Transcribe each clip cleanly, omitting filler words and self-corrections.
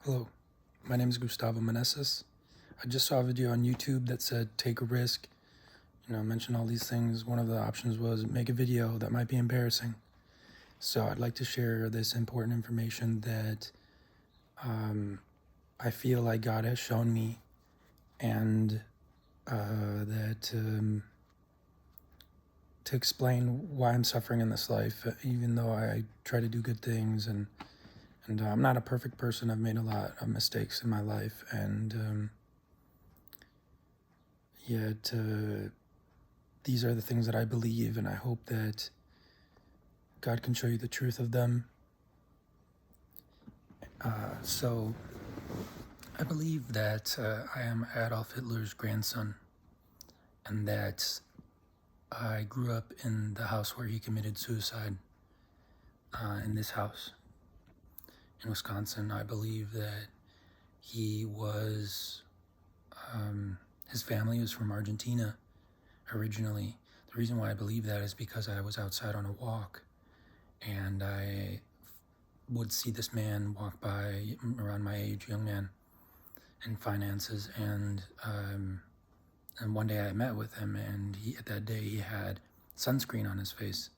Hello, my name is Gustavo Meneses. I just saw a video on YouTube that said take a risk. Mention all these things. One of the options was make a video that might be embarrassing. So I'd like to share this important information that I feel like God has shown me, and that to explain why I'm suffering in this life, even though I try to do good things and I'm not a perfect person. I've made a lot of mistakes in my life, and yet these are the things that I believe, and I hope that God can show you the truth of them. So I believe that I am Adolf Hitler's grandson, and that I grew up in the house where he committed suicide, in this house in Wisconsin. I believe that he was, his family was from Argentina originally. The reason why I believe that is because I was outside on a walk, and I would see this man walk by around my age, young man, in finances, and one day I met with him, and that day he had sunscreen on his face,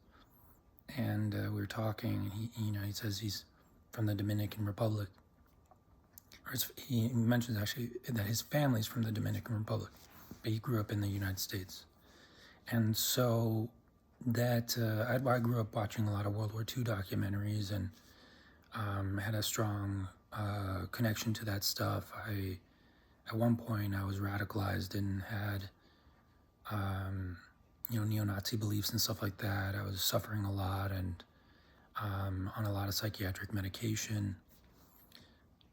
and we were talking. He says he's from the Dominican Republic, or he mentions actually that his family's from the Dominican Republic, but he grew up in the United States. And so that I grew up watching a lot of World War II documentaries, and had a strong connection to that stuff. At one point, I was radicalized and had neo-Nazi beliefs and stuff like that. I was suffering a lot and on a lot of psychiatric medication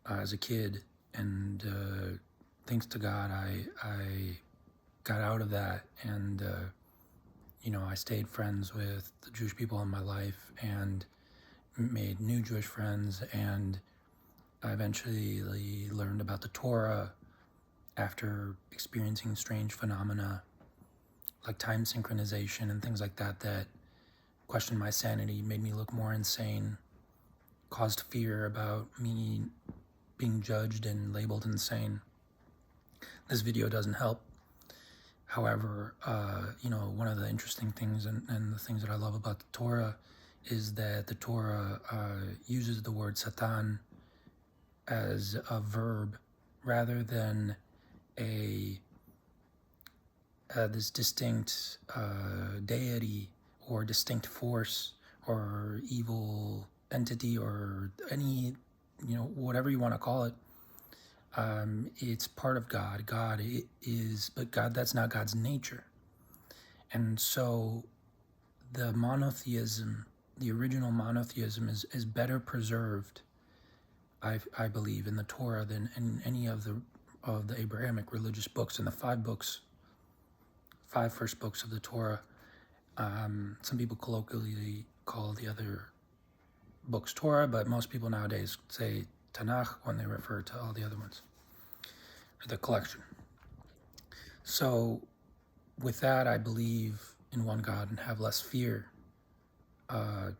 as a kid, and thanks to God, I got out of that, and I stayed friends with the Jewish people in my life and made new Jewish friends, and I eventually learned about the Torah after experiencing strange phenomena like time synchronization and things like that that questioned my sanity, made me look more insane, caused fear about me being judged and labeled insane. This video doesn't help. However, one of the interesting things and the things that I love about the Torah is that the Torah uses the word Satan as a verb rather than this distinct deity or distinct force or evil entity or any, whatever you want to call it. It's part of God. God is, but God, that's not God's nature. And so the monotheism, the original monotheism is better preserved, I believe, in the Torah than in any of the Abrahamic religious books, in the five first books of the Torah. Some people colloquially call the other books Torah, but most people nowadays say Tanakh when they refer to all the other ones, or the collection. So with that, I believe in one God and have less fear of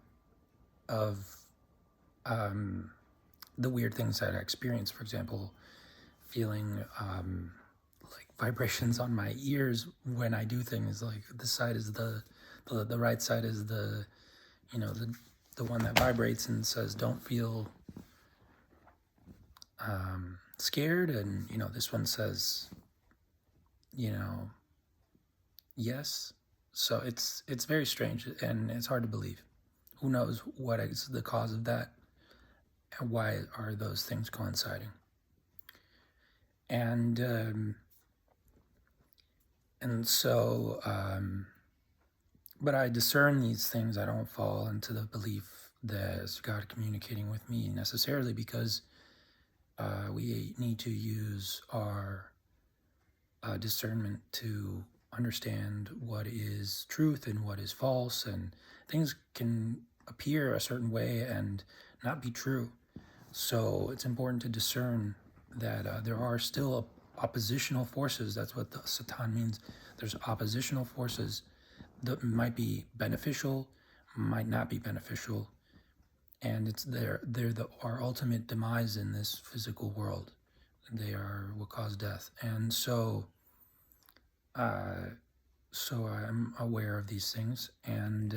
the weird things that I experience. For example, feeling like vibrations on my ears when I do things. Like this side is the right side is the one that vibrates and says don't feel scared, and this one says yes. So it's very strange, and it's hard to believe. Who knows what is the cause of that, and why are those things coinciding? And so but I discern these things. I don't fall into the belief that it's God communicating with me necessarily, because we need to use our discernment to understand what is truth and what is false, and things can appear a certain way and not be true. So it's important to discern that there are still oppositional forces. That's what the Satan means. There's oppositional forces that might be beneficial, might not be beneficial, and they're our ultimate demise in this physical world. They are what cause death, and so I'm aware of these things, and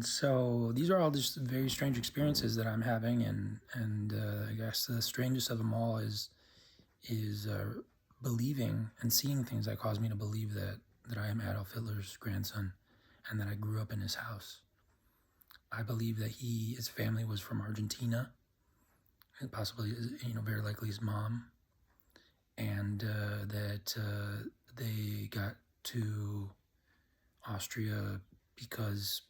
so these are all just very strange experiences that I'm having, and I guess the strangest of them all is believing and seeing things that cause me to believe that I am Adolf Hitler's grandson, and that I grew up in his house. I believe that his family was from Argentina, and possibly, very likely his mom, and that they got to Austria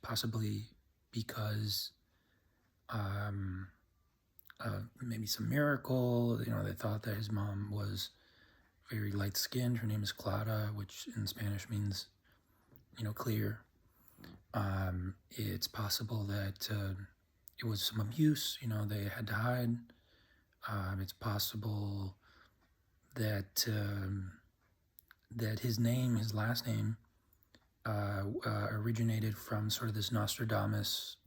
possibly because maybe some miracle. They thought that his mom was very light-skinned. Her name is Clara, which in Spanish means, clear. It's possible that it was some abuse. They had to hide. It's possible that that his last name, originated from sort of this Nostradamus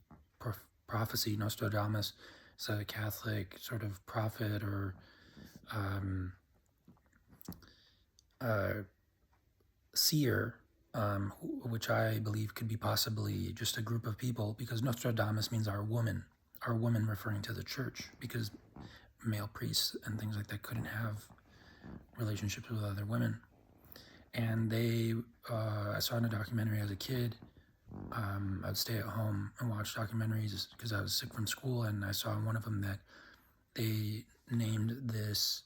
prophecy. Nostradamus is a Catholic sort of prophet or seer, which I believe could be possibly just a group of people, because Nostradamus means our woman referring to the church, because male priests and things like that couldn't have relationships with other women. And I saw in a documentary as a kid. I'd stay at home and watch documentaries because I was sick from school, and I saw in one of them that they named this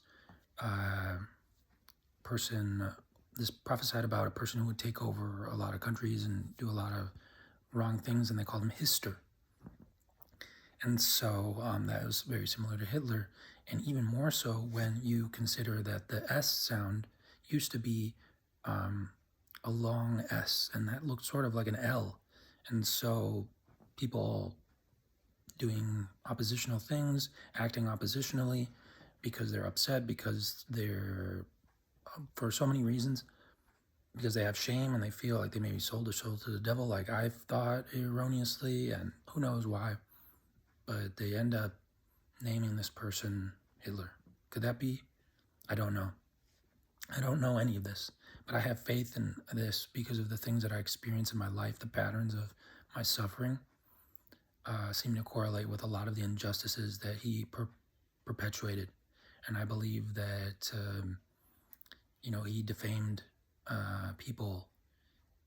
person, this prophesied about a person who would take over a lot of countries and do a lot of wrong things, and they called him Hister. And so that was very similar to Hitler, and even more so when you consider that the S sound used to be a long S, and that looked sort of like an L. And so people doing oppositional things, acting oppositionally because they're upset, because they're, for so many reasons, because they have shame and they feel like they maybe sold their soul to the devil, like I've thought erroneously, and who knows why. But they end up naming this person Hitler. Could that be? I don't know. I don't know any of this, but I have faith in this because of the things that I experience in my life. The patterns of my suffering seem to correlate with a lot of the injustices that he perpetuated. And I believe that, he defamed people.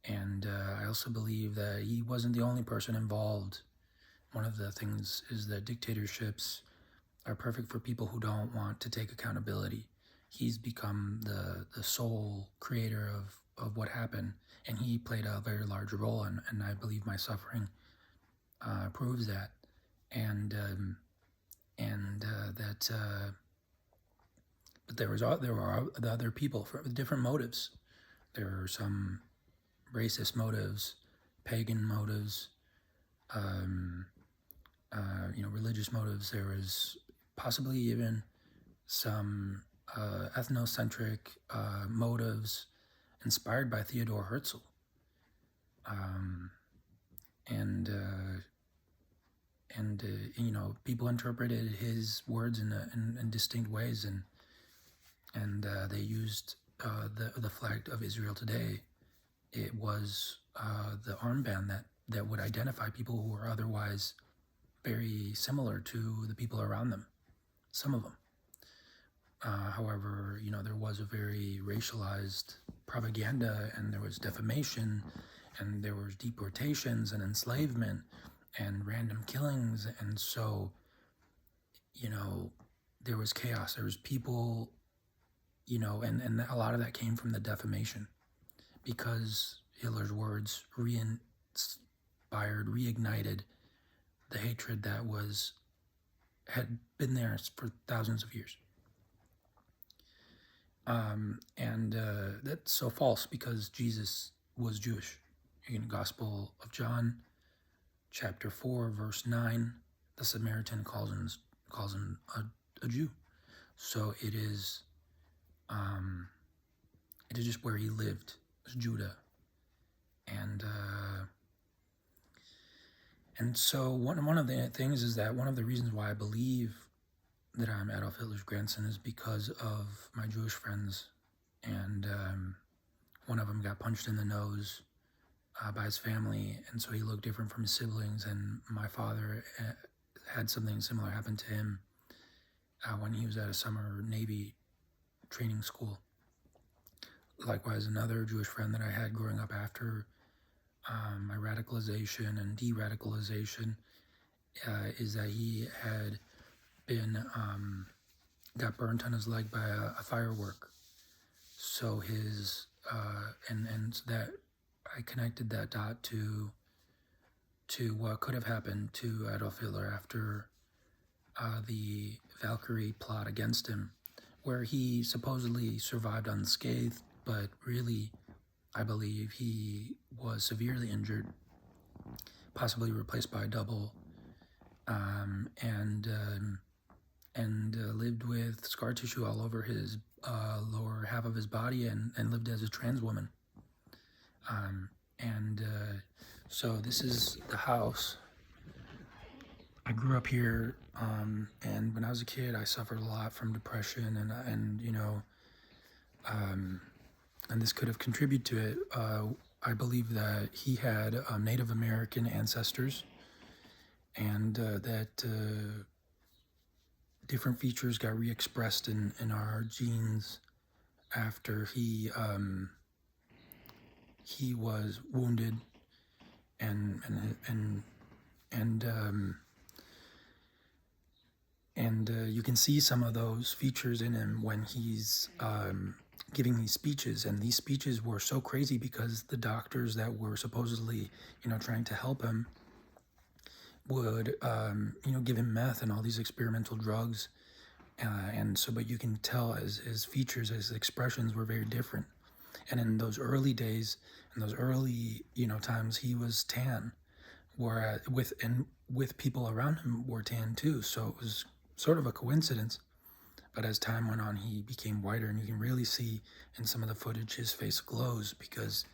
And I also believe that he wasn't the only person involved. One of the things is that dictatorships are perfect for people who don't want to take accountability. He's become the sole creator of what happened, and he played a very large role, and I believe my suffering proves that, and that. But there were the other people with different motives. There are some racist motives, pagan motives, religious motives. There was possibly even some ethnocentric motives inspired by Theodore Herzl. People interpreted his words in distinct ways, and they used the flag of Israel today. It was the armband that would identify people who were otherwise very similar to the people around them, some of them. However, there was a very racialized propaganda, and there was defamation, and there was deportations and enslavement and random killings, and so, there was chaos. There was people, and a lot of that came from the defamation, because Hitler's words reignited the hatred that had been there for thousands of years. And that's so false, because Jesus was Jewish. In the Gospel of John, chapter 4, verse 9, the Samaritan calls him a Jew. So it is just where he lived. was Judah. And so one of the things is that one of the reasons why I believe that I'm Adolf Hitler's grandson is because of my Jewish friends. And one of them got punched in the nose by his family, and so he looked different from his siblings. And my father had something similar happen to him when he was at a summer Navy training school. Likewise, another Jewish friend that I had growing up after my radicalization and de-radicalization is that he had been got burnt on his leg by a firework. So his and that I connected that dot to what could have happened to Adolf Hitler after the Valkyrie plot against him, where he supposedly survived unscathed, but really, I believe he was severely injured, possibly replaced by a double, and lived with scar tissue all over his lower half of his body, and lived as a trans woman. So this is the house. I grew up here, and when I was a kid, I suffered a lot from depression, and this could have contributed to it. I believe that he had Native American ancestors, and that different features got re-expressed in our genes after he was wounded, and you can see some of those features in him when he's giving these speeches. And these speeches were so crazy because the doctors that were supposedly, trying to help him would, give him meth and all these experimental drugs. But you can tell his features, his expressions were very different. And in those early days, in those early, times, he was tan, whereas with people around him were tan too. So it was sort of a coincidence. But as time went on, he became whiter, and you can really see in some of the footage his face glows because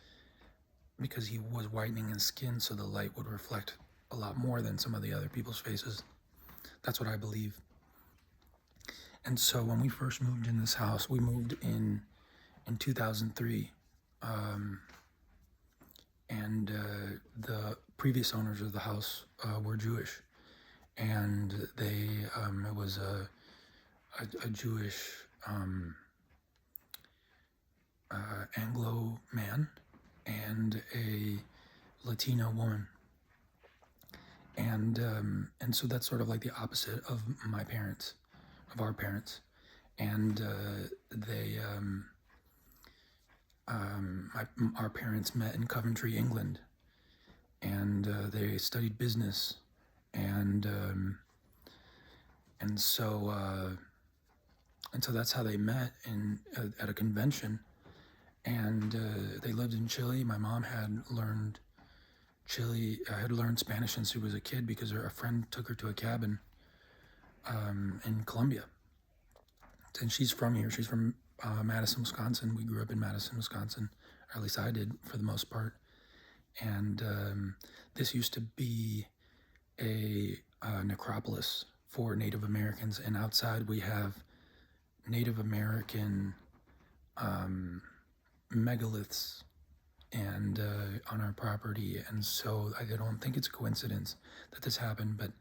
he was whitening his skin, so the light would reflect a lot more than some of the other people's faces. That's what I believe. And so when we first moved in this house, we moved in 2003, and the previous owners of the house were Jewish, and it was a Jewish Anglo man and a Latino woman, and so that's sort of like the opposite of my parents, of our parents, and our parents met in Coventry, England, and they studied business, and so that's how they met at a convention. And they lived in Chile. My mom had learned Spanish since she was a kid because a friend took her to a cabin in Colombia. And she's from here. She's from Madison, Wisconsin. We grew up in Madison, Wisconsin, or at least I did for the most part. And this used to be a necropolis for Native Americans. And outside we have Native American megaliths and on our property. And so I don't think it's a coincidence that this happened, but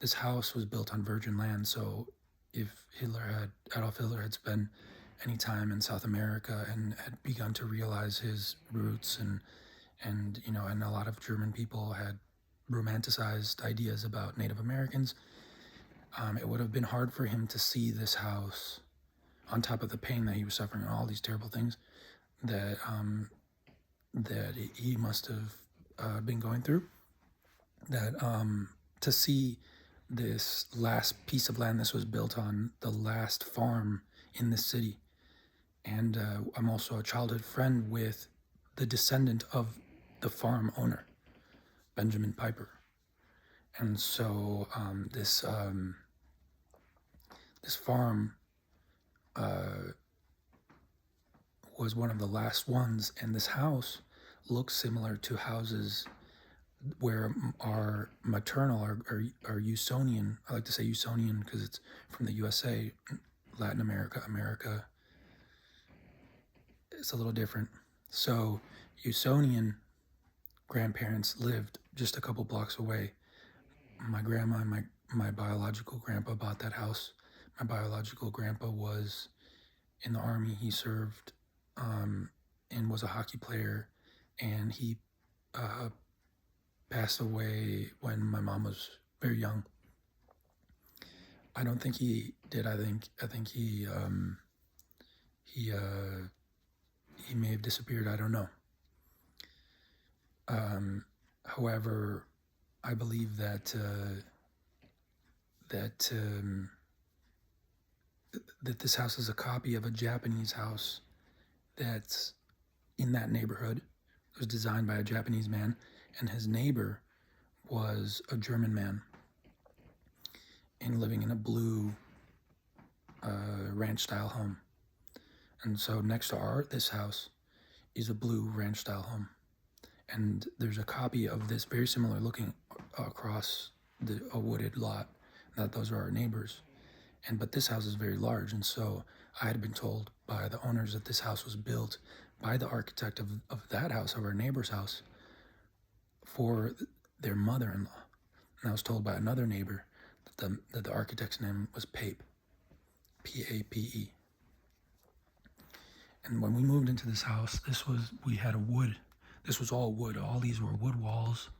this house was built on virgin land. So if Adolf Hitler had spent any time in South America and had begun to realize his roots, and a lot of German people had romanticized ideas about Native Americans, it would have been hard for him to see this house, on top of the pain that he was suffering and all these terrible things that he must have been going through, that to see this last piece of land. This was built on the last farm in the city. And I'm also a childhood friend with the descendant of the farm owner, Benjamin Piper. And so this farm was one of the last ones, and this house looks similar to houses where our maternal, our Usonian, I like to say Usonian because it's from the USA, Latin America, America, it's a little different. So Usonian grandparents lived just a couple blocks away. My grandma and my biological grandpa bought that house. My biological grandpa was in the army. He served and was a hockey player, and he passed away when my mom was very young. I don't think he did. I think he may have disappeared. I don't know. However, I believe that that this house is a copy of a Japanese house that's in that neighborhood. It was designed by a Japanese man, and his neighbor was a German man and living in a blue ranch-style home. And so next to this house is a blue ranch-style home. And there's a copy of this very similar looking across a wooded lot. That those are our neighbors. But this house is very large, and so I had been told by the owners that this house was built by the architect of that house, of our neighbor's house, for their mother-in-law. And I was told by another neighbor that the architect's name was Pape, P-A-P-E. And when we moved into this house, we had a wood. This was all wood. All these were wood walls,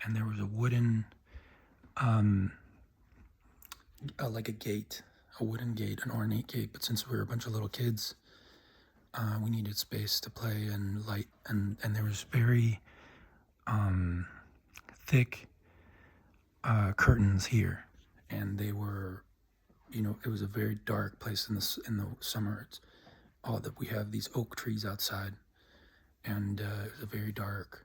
and there was a wooden, like a gate, a wooden gate, an ornate gate. But since we were a bunch of little kids, we needed space to play and light, and there was very thick curtains here, and they were, it was a very dark place in the summer. It's all that we have these oak trees outside, and it's a very dark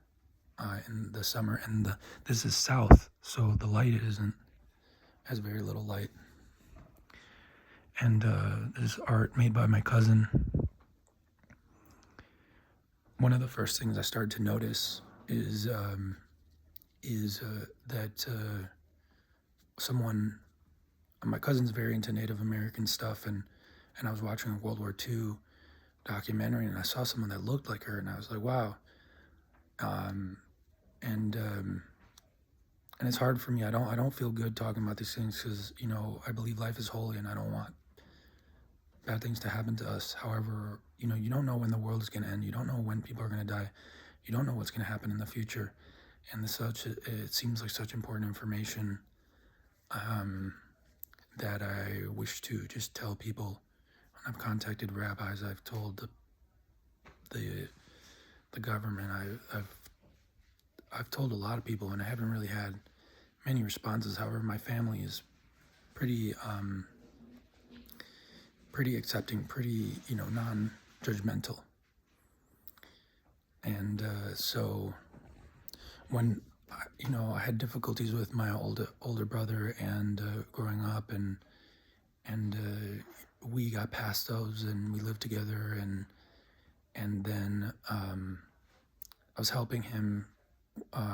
in the summer, and this is south, so the light has very little light. And this art made by my cousin. One of the first things I started to notice is that my cousin's very into Native American stuff, and I was watching a World War II documentary, and I saw someone that looked like her, and I was like, wow. And it's hard for me. I don't feel good talking about these things because, I believe life is holy, and I don't want bad things to happen to us. However, you don't know when the world is going to end. You don't know when people are going to die. You don't know what's going to happen in the future. And it seems like such important information that I wish to just tell people. When I've contacted rabbis, I've told the government, I've told a lot of people, and I haven't really had many responses. However, my family is pretty accepting, pretty, non-judgmental. And so when, I had difficulties with my older brother and growing up, and we got past those, and we lived together, and then I was helping him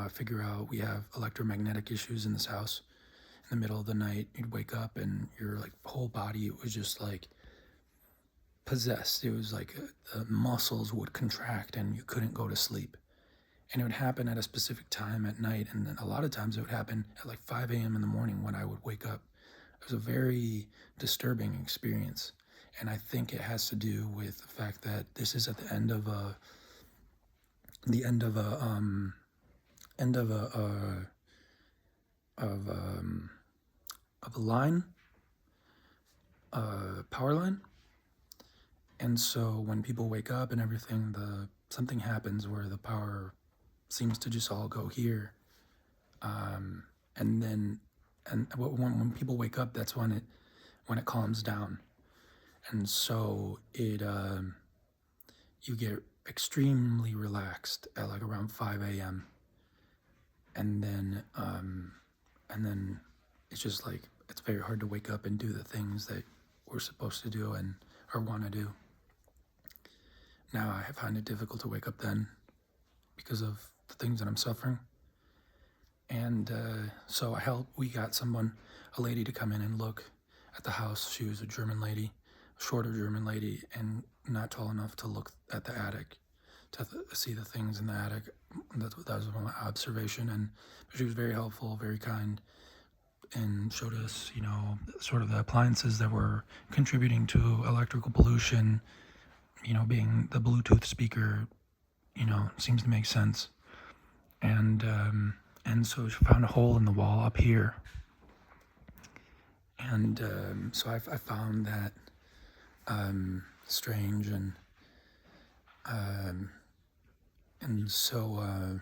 figure out, we have electromagnetic issues in this house. In the middle of the night, you'd wake up and your whole body was just possessed. It was like the muscles would contract and you couldn't go to sleep. And it would happen at a specific time at night, and then a lot of times it would happen at 5 a.m. in the morning when I would wake up. It was a very disturbing experience, and I think it has to do with the fact that this is at the end of a line, power line. And so when people wake up and everything, something happens where the power seems to just all go here. And when people wake up, that's when it calms down. And so you get extremely relaxed at around 5 a.m. And then it's just it's very hard to wake up and do the things that we're supposed to do or want to do. Now I find it difficult to wake up then because of the things that I'm suffering. And so we got a lady to come in and look at the house. She was a German lady, a shorter German lady, and not tall enough to look at the attic, to see the things in the attic. That was my observation, and she was very helpful, very kind, and showed us, sort of the appliances that were contributing to electrical pollution, being the Bluetooth speaker, seems to make sense. And so she found a hole in the wall up here. And so I found that strange, and so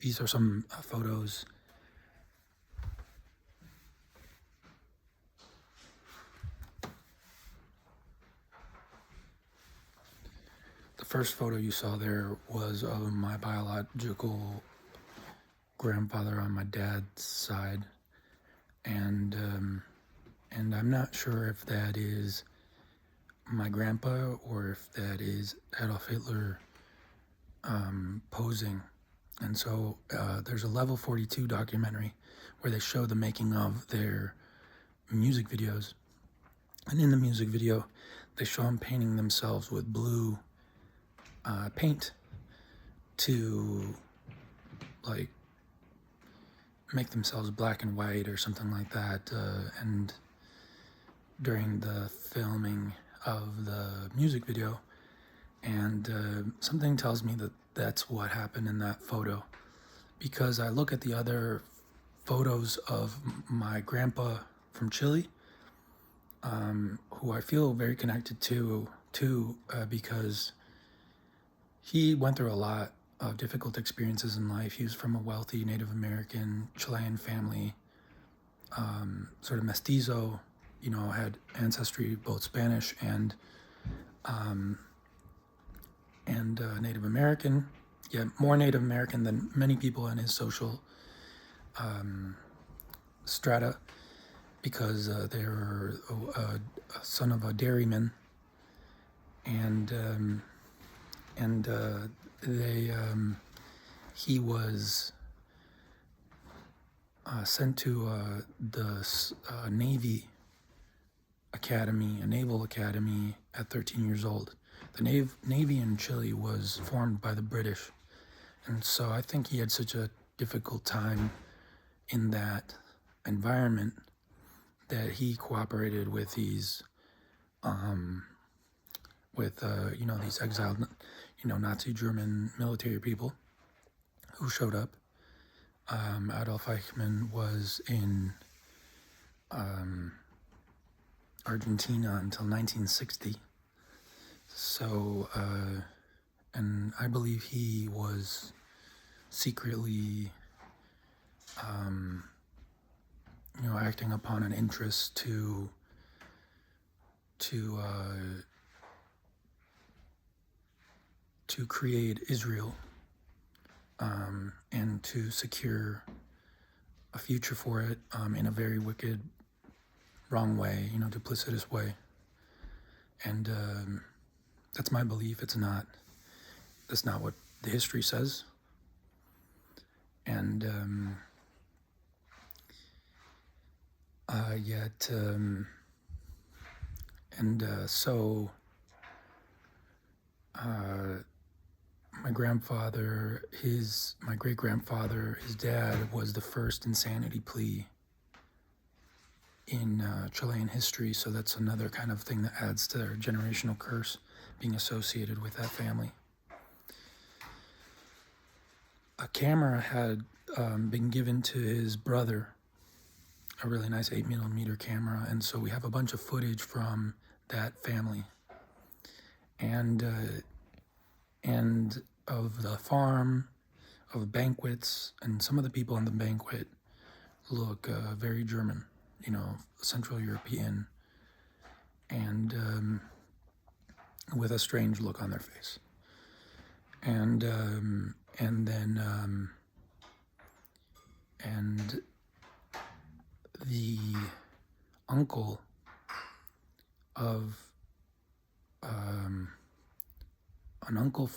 these are some photos. The first photo you saw there was of my biological grandfather on my dad's side, and I'm not sure if that is my grandpa or if that is Adolf Hitler posing. And so there's a Level 42 documentary where they show the making of their music videos, and in the music video they show them painting themselves with blue paint to like make themselves black and white or something like that, and during the filming of the music video, and something tells me that that's what happened in that photo, because I look at the other photos of my grandpa from Chile, who I feel very connected to because he went through a lot of difficult experiences in life. He was from a wealthy Native American Chilean family, sort of mestizo, had ancestry both Spanish and Native American, yet more Native American than many people in his social strata, because they were a son of a dairyman, and he was sent to the Navy Academy, a naval academy, at 13 years old. The Navy in Chile was formed by the British, and so I think he had such a difficult time in that environment that he cooperated with these these exiled, Nazi German military people who showed up. Adolf Eichmann was in Argentina until 1960. So, and I believe he was secretly, acting upon an interest to create Israel, and to secure a future for it, in a very wicked, wrong way, duplicitous way. And that's my belief. That's not what the history says. And so my grandfather, my great-grandfather, his dad was the first insanity plea in Chilean history, so that's another kind of thing that adds to their generational curse being associated with that family. A camera had been given to his brother, a really nice 8mm camera, and so we have a bunch of footage from that family, and of the farm, of banquets, and some of the people in the banquet look very German, Central European, and with a strange look on their face. And the uncle of an uncle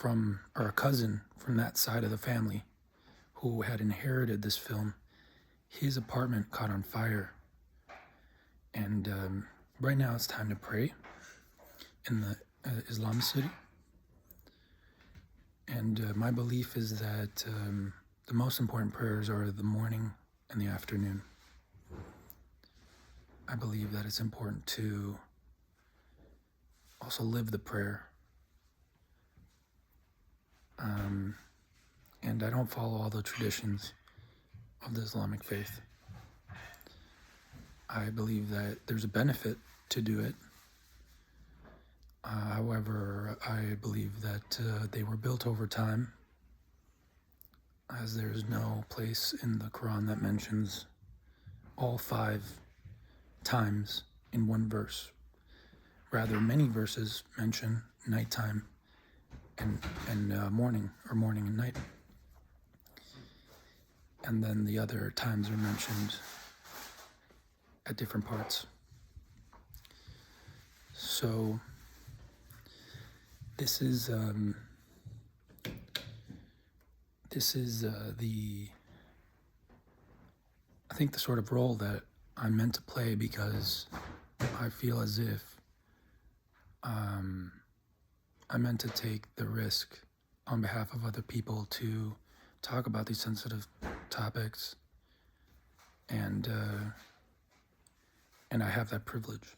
or a cousin from that side of the family who had inherited this film. His apartment caught on fire, and right now it's time to pray in the Islam city. And my belief is that the most important prayers are the morning and the afternoon. I believe that it's important to also live the prayer. And I don't follow all the traditions of the Islamic faith. I believe that there's a benefit to do it. However, I believe that they were built over time, as there's no place in the Quran that mentions all 5 times in one verse. Rather, many verses mention nighttime and morning, or morning and night. And then the other times are mentioned at different parts. So this is I think the sort of role that I'm meant to play, because I feel as if I'm meant to take the risk on behalf of other people to talk about these sensitive topics, and I have that privilege,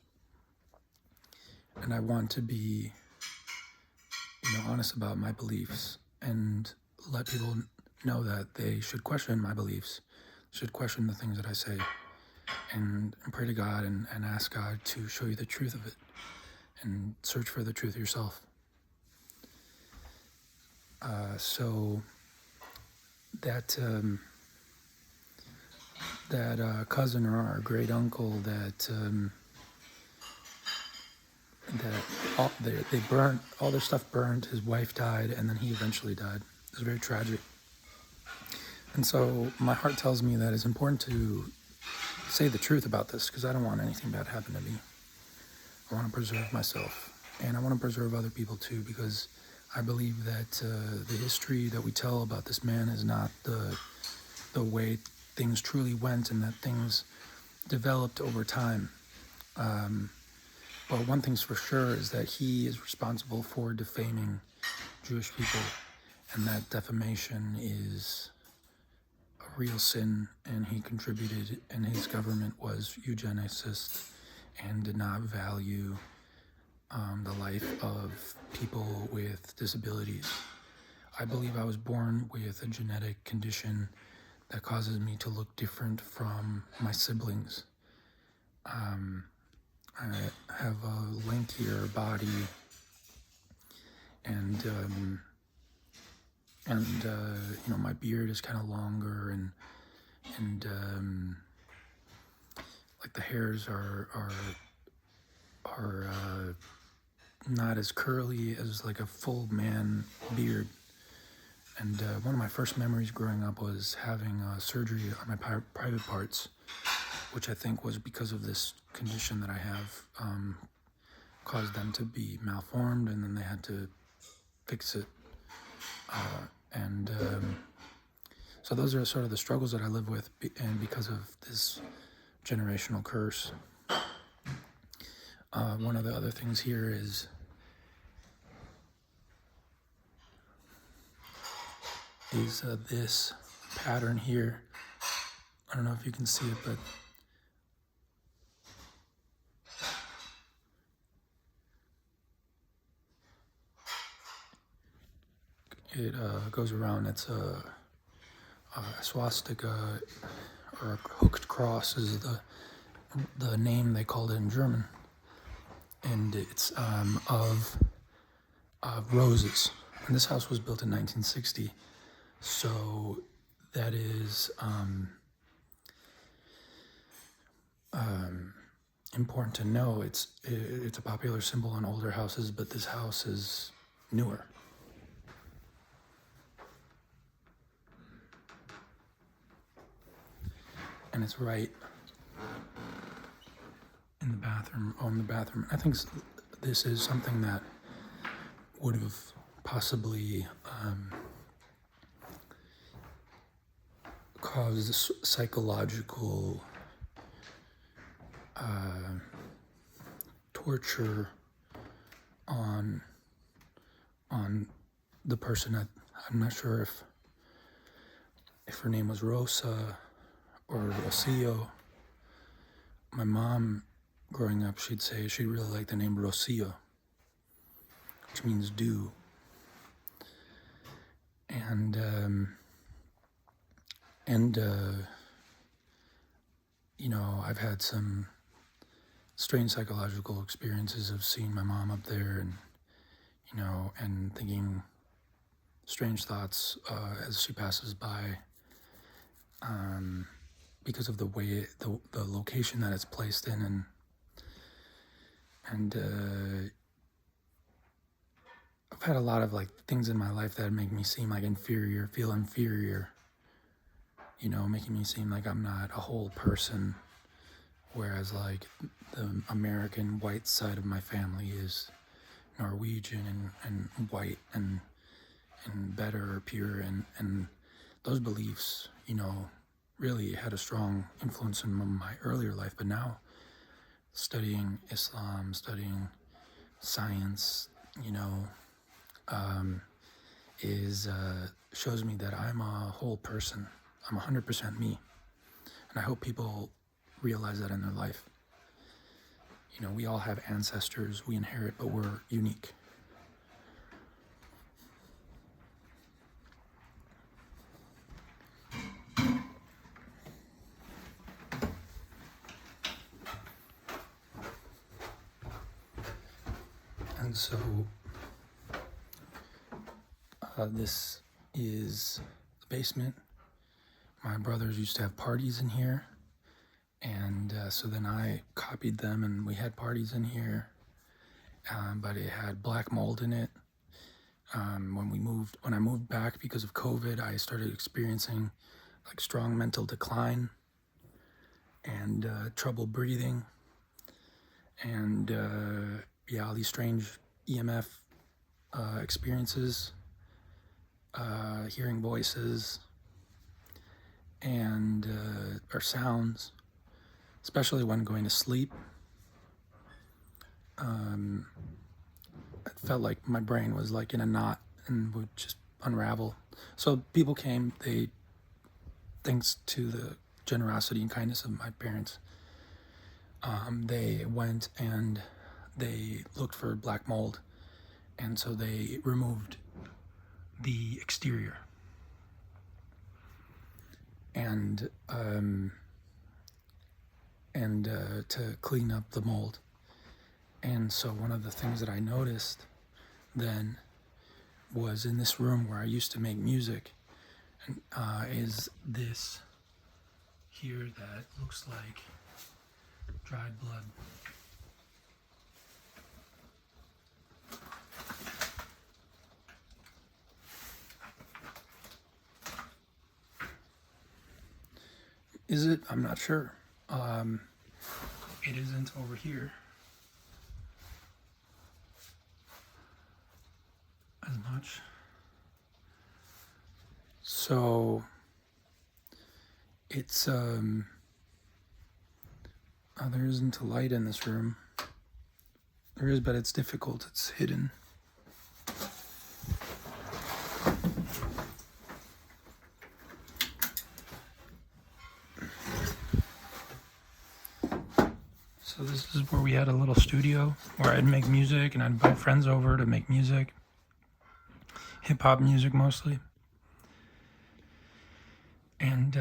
and I want to be, honest about my beliefs and let people know that they should question my beliefs, should question the things that I say, and pray to God and ask God to show you the truth of it, and search for the truth yourself. So that cousin or our great uncle that they burned, all their stuff burned, his wife died, and then he eventually died. It was very tragic. And so my heart tells me that it's important to say the truth about this, because I don't want anything bad happen to me. I want to preserve myself, and I want to preserve other people too, because I believe that the history that we tell about this man is not the way things truly went, and that things developed over time. But one thing's for sure is that he is responsible for defaming Jewish people, and that defamation is a real sin, and he contributed, and his government was eugenicist and did not value the life of people with disabilities. I believe I was born with a genetic condition that causes me to look different from my siblings. I have a lankier body, and my beard is kind of longer, and like the hairs are not as curly as like a full man beard. And one of my first memories growing up was having surgery on my private parts, which I think was because of this condition that I have, caused them to be malformed, and then they had to fix it. So those are sort of the struggles that I live with, and because of this generational curse. One of the other things here is this pattern here. I don't know if you can see it, but it goes around. It's a swastika, or a hooked cross is the name they called it in German, and it's of roses. And this house was built in 1960, so that is important to know. It's a popular symbol in older houses, but this house is newer. And it's right in the bathroom. bathroom. Oh, in the bathroom. I think this is something that would have possibly caused psychological torture on the person. I'm not sure if her name was Rosa or Rocio. My mom, growing up, she'd say she really liked the name Rocio, which means dew. And you know, I've had some strange psychological experiences of seeing my mom up there, and you know, and thinking strange thoughts as she passes by, because of the way the location that it's placed in, and I've had a lot of like things in my life that make me seem like feel inferior, you know, making me seem like I'm not a whole person, whereas like the American white side of my family is Norwegian and white and better or pure, and those beliefs, you know, really had a strong influence in my earlier life. But now, studying Islam, studying science, you know, shows me that I'm a whole person. I'm 100% me, and I hope people realize that in their life. You know, we all have ancestors we inherit, but we're unique. And so this is the basement. My brothers used to have parties in here, and so then I copied them, and we had parties in here, but it had black mold in it. When I moved back because of COVID, I started experiencing like strong mental decline and trouble breathing, and all these strange EMF experiences, hearing voices and or sounds, especially when going to sleep. It felt like my brain was like in a knot and would just unravel. So people came, thanks to the generosity and kindness of my parents, they went and they looked for black mold, and so they removed the exterior and to clean up the mold. And so one of the things that I noticed then was in this room where I used to make music, and is this here that looks like dried blood. Is it? I'm not sure. It isn't over here as much. So it's there isn't a light in this room. There is, but it's difficult. It's hidden. So this is where we had a little studio where I'd make music, and I'd invite friends over to make music. Hip-hop music mostly. And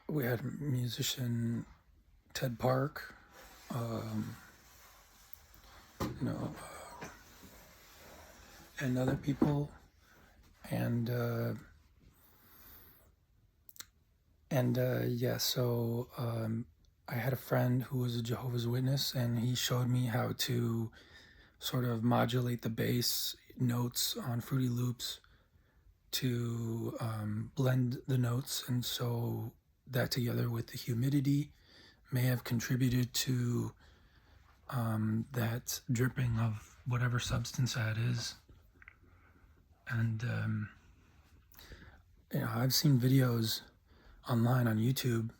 we had musician Ted Park, and other people, and so I had a friend who was a Jehovah's Witness, and he showed me how to sort of modulate the bass notes on Fruity Loops to blend the notes, and so that together with the humidity may have contributed to that dripping of whatever substance that is. And I've seen videos online on YouTube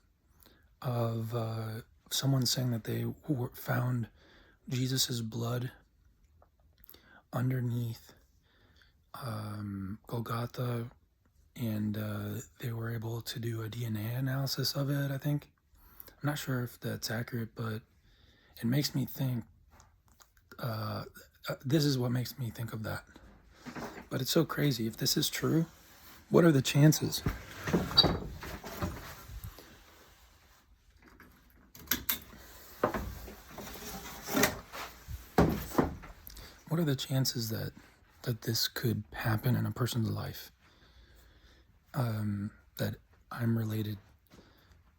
of someone saying that they found Jesus's blood underneath Golgotha, and they were able to do a DNA analysis of it, I think. I'm not sure if that's accurate, but it makes me think, this is what makes me think of that. But it's so crazy. If this is true, what are the chances? What are the chances that this could happen in a person's life? That I'm related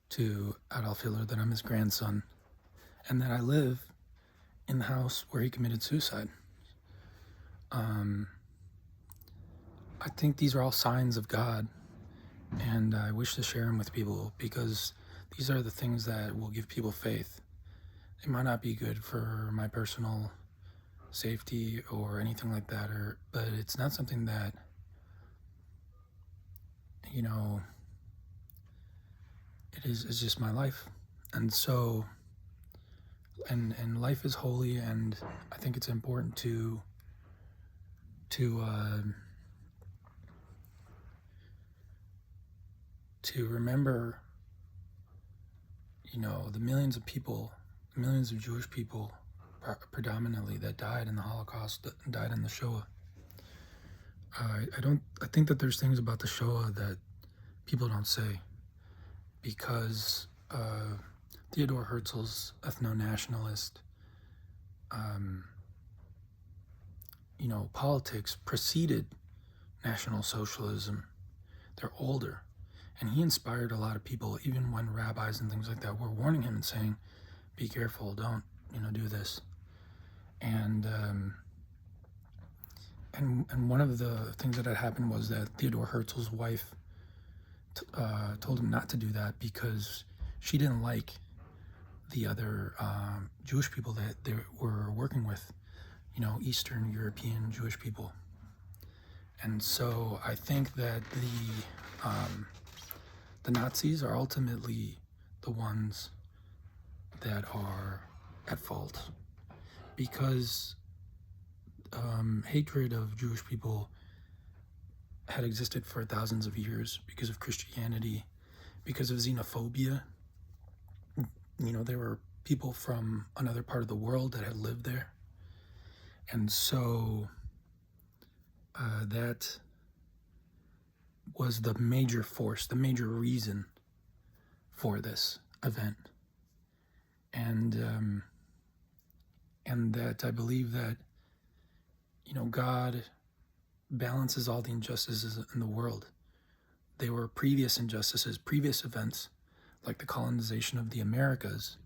to Adolf Hitler, that I'm his grandson, and that I live in the house where he committed suicide. I think these are all signs of God, and I wish to share them with people because these are the things that will give people faith. It might not be good for my personal safety or anything like that, but it's not something that, it's just my life. And so, and life is holy, and I think it's important to remember, the millions of people, millions of Jewish people predominantly that died in the Holocaust, that died in the Shoah. I think that there's things about the Shoah that people don't say, because Theodor Herzl's ethno-nationalist, politics preceded National Socialism. They're older. And he inspired a lot of people, even when rabbis and things like that were warning him and saying, be careful, don't, do this. And one of the things that had happened was that Theodor Herzl's wife told him not to do that because she didn't like the other Jewish people that they were working with, Eastern European Jewish people. And so I think that the Nazis are ultimately the ones that are at fault, because hatred of Jewish people had existed for thousands of years because of Christianity, because of xenophobia. There were people from another part of the world that had lived there. And so that was the major force, the major reason for this event. And that I believe that, God balances all the injustices in the world. There were previous injustices, previous events, like the colonization of the Americas,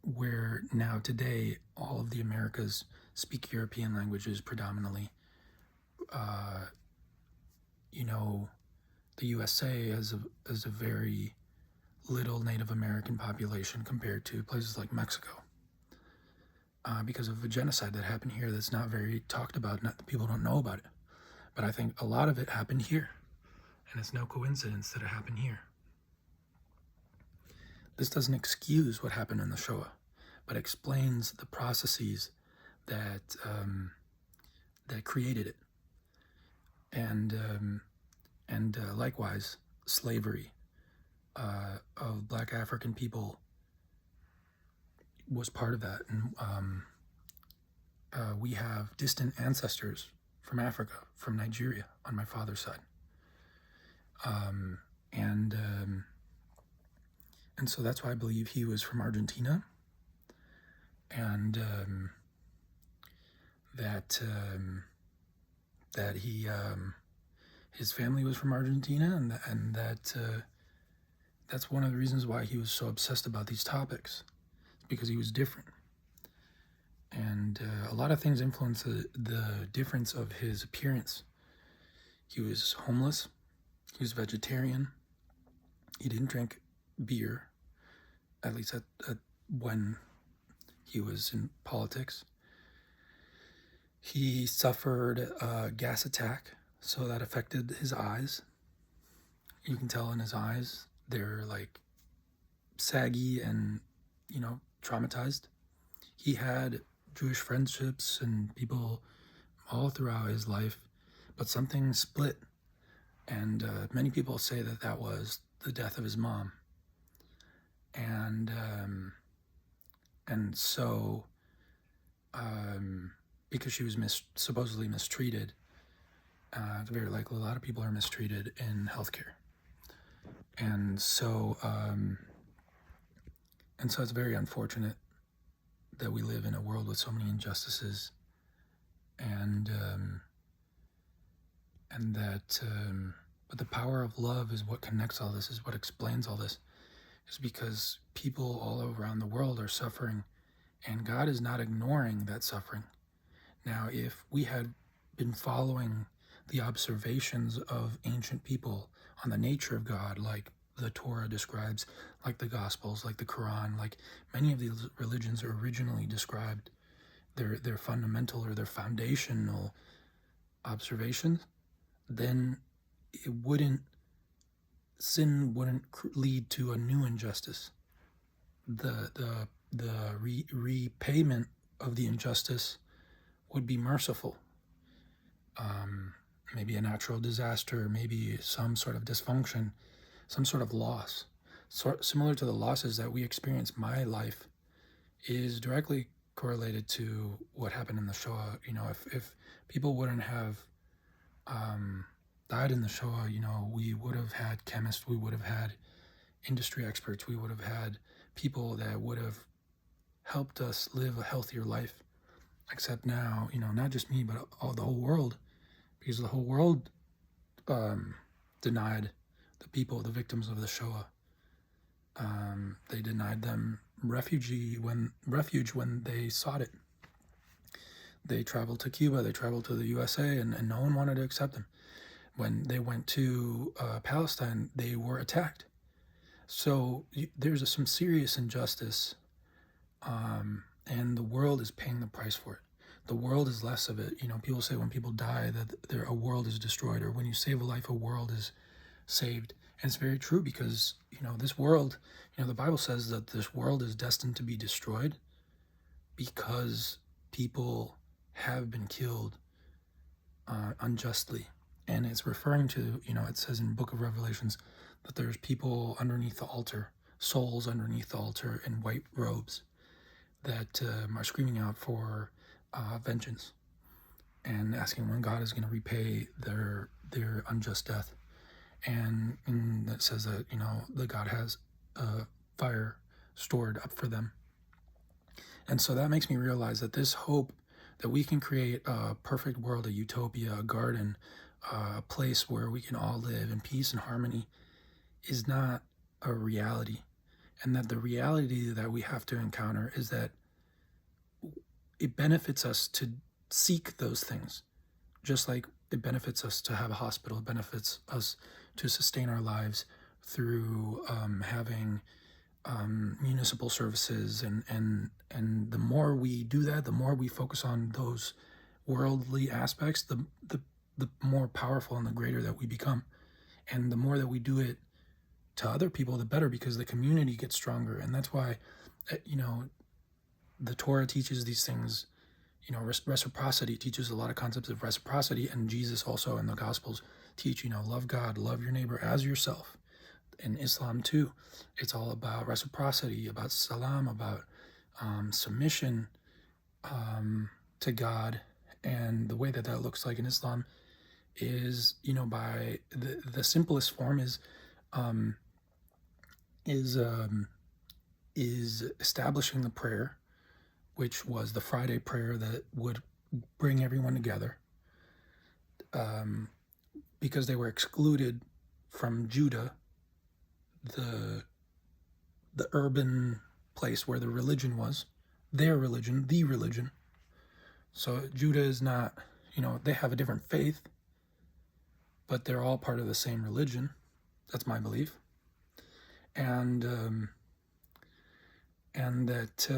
where now today all of the Americas speak European languages predominantly. The USA has a very little Native American population compared to places like Mexico, because of a genocide that happened here that's not very talked about. People don't know about it, but I think a lot of it happened here, and it's no coincidence that it happened here. This doesn't excuse what happened in the Shoah, but explains the processes that created it. And likewise, slavery of Black African people was part of that. And we have distant ancestors from Africa, from Nigeria, on my father's side. And so that's why I believe he was from Argentina, and that he his family was from Argentina, and that's one of the reasons why he was so obsessed about these topics, because he was different. And a lot of things influenced the difference of his appearance. He was homeless. He was vegetarian. He didn't drink beer, at least when he was in politics. He suffered a gas attack, so that affected his eyes. You can tell in his eyes they're like saggy and, traumatized. He had Jewish friendships and people all throughout his life, but something split, and many people say that that was the death of his mom. And so because she was supposedly mistreated, it's very likely a lot of people are mistreated in healthcare. And so it's very unfortunate that we live in a world with so many injustices, and but the power of love is what connects all this, is what explains all this, is because people all around the world are suffering, and God is not ignoring that suffering. Now, if we had been following the observations of ancient people on the nature of God, like the Torah describes, like the Gospels, like the Quran, like many of these religions are originally described, their fundamental or their foundational observations, then sin wouldn't lead to a new injustice. The repayment of the injustice would be merciful. Maybe a natural disaster, maybe some sort of dysfunction, some sort of loss. Similar to the losses that we experience, my life is directly correlated to what happened in the Shoah. If people wouldn't have died in the Shoah, we would have had chemists, we would have had industry experts, we would have had people that would have helped us live a healthier life. Except now, not just me, but the whole world, because the whole world denied the people, the victims of the Shoah. They denied them refuge when they sought it. They traveled to Cuba, they traveled to the USA, and no one wanted to accept them. When they went to Palestine, they were attacked. So there's some serious injustice, and the world is paying the price for it. The world is less of it. People say when people die that a world is destroyed, or when you save a life, a world is saved. And it's very true, because, this world, the Bible says that this world is destined to be destroyed because people have been killed unjustly. And it's referring to, it says in the book of Revelations that there's people underneath the altar, souls underneath the altar in white robes that are screaming out for vengeance and asking when God is going to repay their unjust death. And it says that, that God has fire stored up for them. And so that makes me realize that this hope that we can create a perfect world, a utopia, a garden, a place where we can all live in peace and harmony, is not a reality. And that the reality that we have to encounter is that it benefits us to seek those things, just like it benefits us to have a hospital. It benefits us to sustain our lives through having municipal services, and the more we do that, the more we focus on those worldly aspects, the more powerful and the greater that we become. And the more that we do it to other people, the better, because the community gets stronger. And that's why the Torah teaches these things. Reciprocity teaches a lot of concepts of reciprocity, and Jesus also in the Gospels teach, love God, love your neighbor as yourself. In Islam too, it's all about reciprocity, about salam, about submission to God. And the way that looks like in Islam is, by the simplest form is establishing the prayer, which was the Friday prayer that would bring everyone together, because they were excluded from Judah, the urban place where the religion was, their religion, the religion. So Judah is not, they have a different faith, but they're all part of the same religion. That's my belief. And that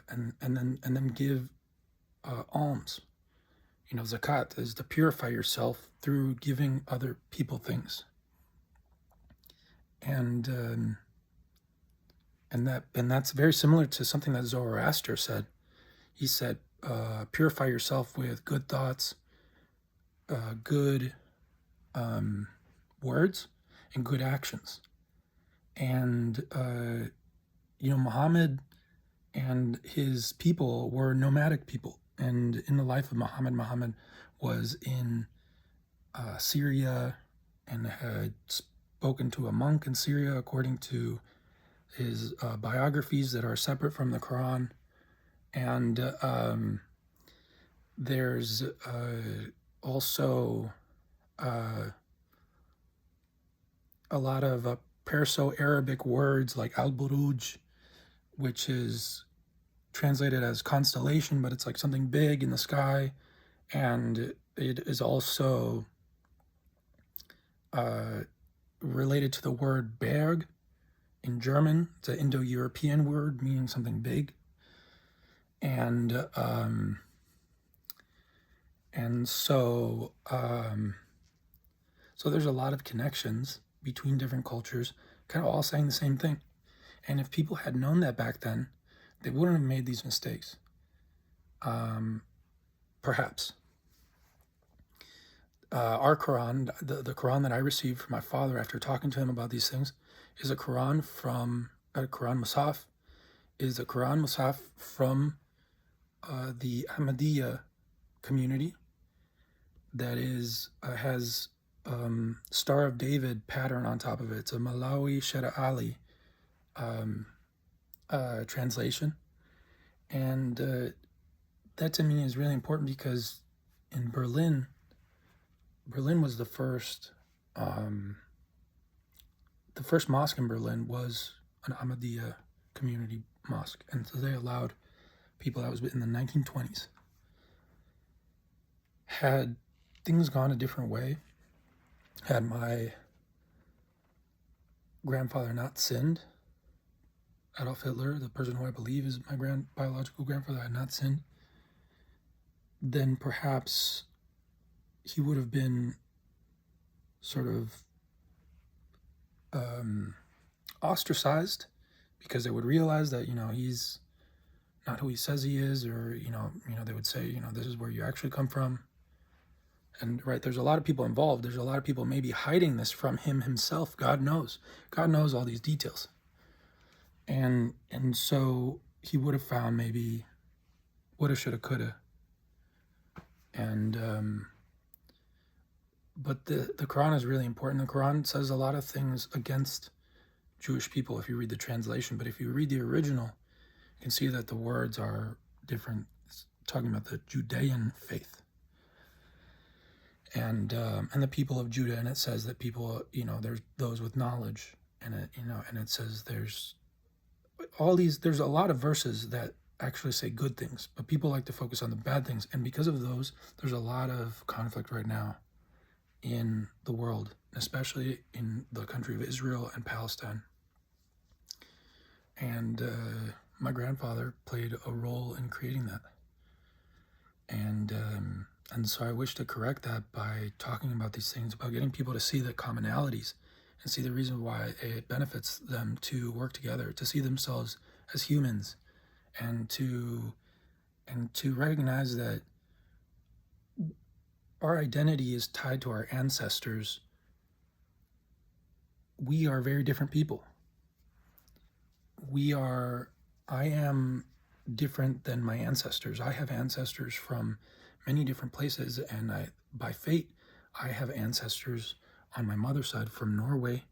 and then give alms. Zakat is to purify yourself through giving other people things. And that's very similar to something that Zoroaster said. He said, purify yourself with good thoughts, good words, and good actions. And Muhammad and his people were nomadic people. And in the life of Muhammad, Muhammad was in Syria and had spoken to a monk in Syria according to his biographies that are separate from the Quran. And there's also a lot of Perso-Arabic words like al-Buruj, which is translated as constellation, but it's like something big in the sky. And it is also related to the word Berg in German. It's an Indo-European word meaning something big. And so there's a lot of connections between different cultures, kind of all saying the same thing. And if people had known that back then, they wouldn't have made these mistakes. Perhaps. Our Quran, the Quran that I received from my father after talking to him about these things, is a Quran Musaf, is a Quran Musaf from the Ahmadiyya community that has Star of David pattern on top of it. It's a Malawi Shera Ali translation. And that to me is really important because in Berlin was the first mosque in Berlin was an Ahmadiyya community mosque. And so they allowed people, that was in the 1920s. Had things gone a different way, had my grandfather not sinned, Adolf Hitler, the person who I believe is my biological grandfather, had not sinned, then perhaps he would have been sort of ostracized, because they would realize that, he's not who he says he is, or, they would say, this is where you actually come from. And right, there's a lot of people involved. There's a lot of people maybe hiding this from him himself. God knows. God knows all these details. And so he would have found maybe woulda, shoulda, coulda. And but the Quran is really important. The Quran says a lot of things against Jewish people if you read the translation. But if you read the original, you can see that the words are different. It's talking about the Judean faith. And the people of Judah, and it says that people, there's those with knowledge, and it says there's a lot of verses that actually say good things, but people like to focus on the bad things, and because of those, there's a lot of conflict right now in the world, especially in the country of Israel and Palestine. And my grandfather played a role in creating that. And so I wish to correct that by talking about these things, about getting people to see the commonalities and see the reason why it benefits them to work together, to see themselves as humans, and to recognize that our identity is tied to our ancestors. We are very different people. I am different than my ancestors. I have ancestors from many different places, and by fate, I have ancestors on my mother's side from Norway,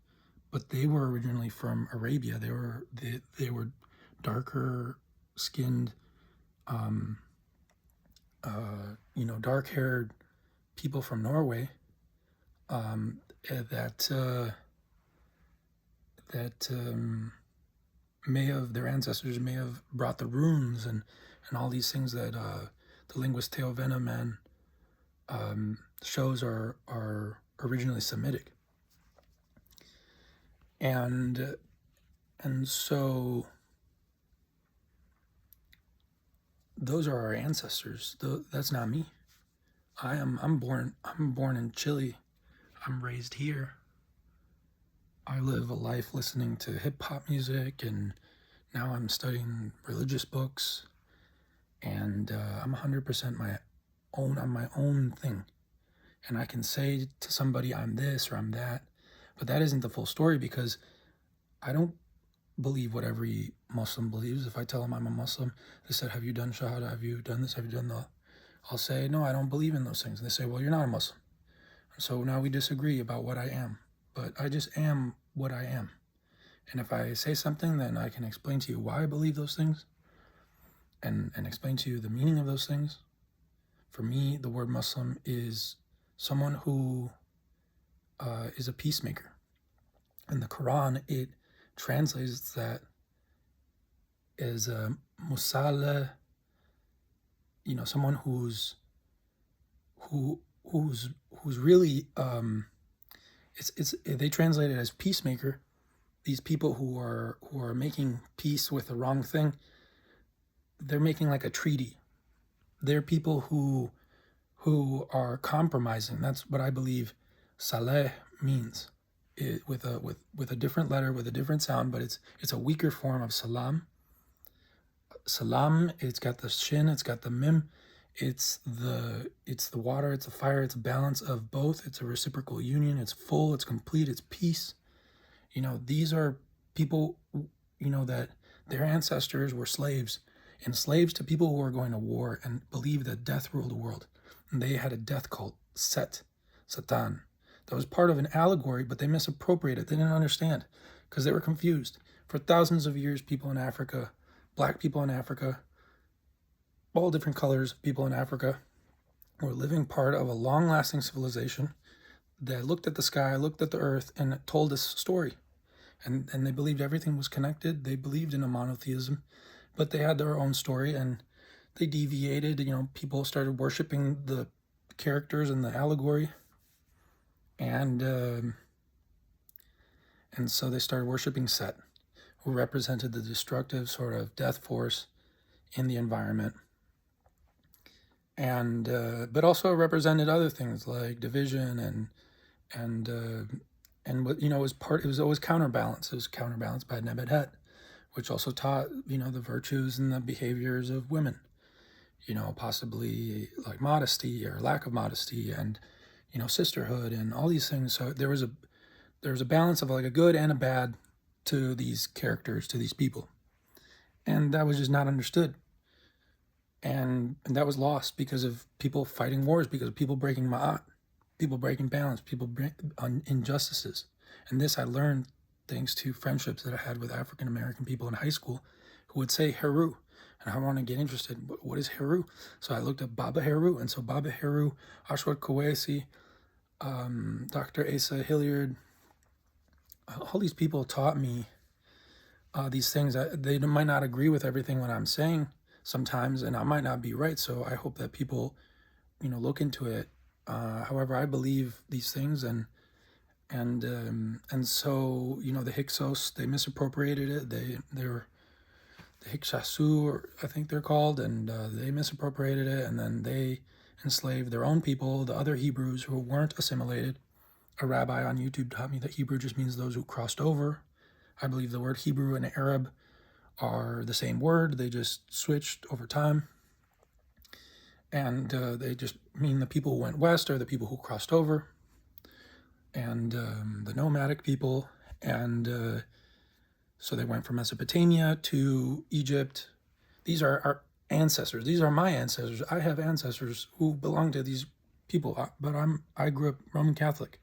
but they were originally from Arabia. They were darker skinned, dark haired people from Norway their ancestors may have brought the runes and all these things that the linguist Theo Veneman shows are originally Semitic, and so those are our ancestors. That's not me. I'm born in Chile. I'm raised here. I live a life listening to hip hop music, and now I'm studying religious books, and I'm 100% on my own thing. And I can say to somebody I'm this or I'm that, but that isn't the full story, because I don't believe what every Muslim believes. If I tell them I'm a Muslim, they said, have you done Shahada? Have you done this? Have you done that? I'll say, no, I don't believe in those things. And they say, well, you're not a Muslim. So now we disagree about what I am, but I just am what I am. And if I say something, then I can explain to you why I believe those things, and explain to you the meaning of those things. For me, the word Muslim is someone who is a peacemaker. In the Quran, it translates that as a musalla, someone who's really they translate it as peacemaker. These people who are making peace with the wrong thing, they're making like a treaty. They're people who are compromising. That's what I believe Saleh means, with a different letter, with a different sound, but it's a weaker form of salam. Salam, it's got the shin, it's got the mim, it's the water, it's the fire, it's a balance of both. It's a reciprocal union. It's full, it's complete, it's peace. These are people, that their ancestors were slaves, and slaves to people who were going to war and believed that death ruled the world. And they had a death cult, Satan. That was part of an allegory, but they misappropriated it. They didn't understand, because they were confused. For thousands of years, people in Africa, black people in Africa, all different colors of people in Africa, were living part of a long-lasting civilization that looked at the sky, looked at the earth, and told this story. And they believed everything was connected. They believed in a monotheism, but they had their own story, and they deviated. People started worshiping the characters in the allegory, and so they started worshiping Set, who represented the destructive sort of death force in the environment, and but also represented other things like division and what it was always counterbalanced. It was counterbalanced by Nebuchadnezzar, which also taught the virtues and the behaviors of women, possibly like modesty or lack of modesty, and sisterhood and all these things. So there was a balance of like a good and a bad to these characters, to these people, and that was just not understood. And that was lost because of people fighting wars, because of people breaking ma'at, people breaking balance, on injustices. And this I learned thanks to friendships that I had with African American people in high school who would say Heru. And I want to get interested. What is Heru? So I looked up Baba Heru. And so Baba Heru, Ashwat Kwesi, Dr. Asa Hilliard, all these people taught me these things. They might not agree with everything what I'm saying sometimes, and I might not be right. So I hope that people, look into it. However, I believe these things, and so the Hyksos, they misappropriated it. They were the Hyksasu, or I think they're called, and they misappropriated it, and then they enslaved their own people, the other Hebrews who weren't assimilated. A rabbi on YouTube taught me that Hebrew just means those who crossed over. I believe the word Hebrew and Arab are the same word. They just switched over time. And they just mean the people who went west are the people who crossed over, and the nomadic people. And so they went from Mesopotamia to Egypt. These are our ancestors. These are my ancestors. I have ancestors who belong to these people, but I grew up Roman Catholic.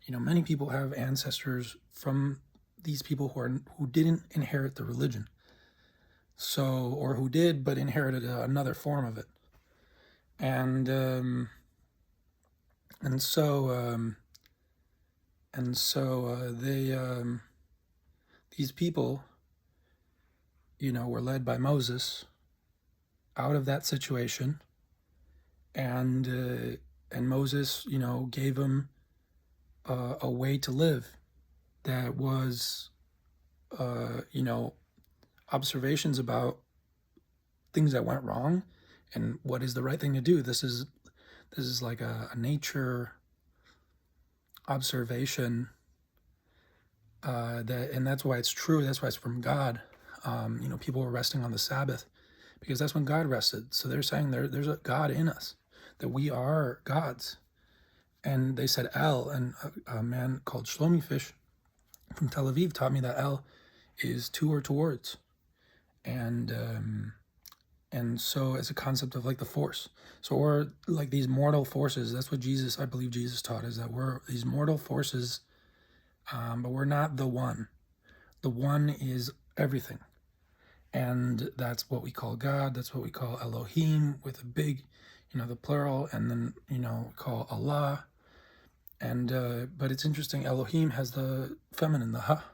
Many people have ancestors from these people who didn't inherit the religion, or who did but inherited another form of it. And so these people, were led by Moses out of that situation, and And Moses, gave him a way to live that was, observations about things that went wrong and what is the right thing to do. This is like a nature observation, and that's why it's true. That's why it's from God. People were resting on the Sabbath because that's when God rested. So they're saying there's a God in us, that we are gods. And they said El, and a man called Shlomi Fish from Tel Aviv taught me that El is to or towards. And so as a concept of like the force. So we're like these mortal forces. That's what I believe Jesus taught, is that we're these mortal forces, but we're not the one. The one is everything. And that's what we call God. That's what we call Elohim with a big, the plural, and then, we call Allah. And, but it's interesting, Elohim has the feminine, the ha,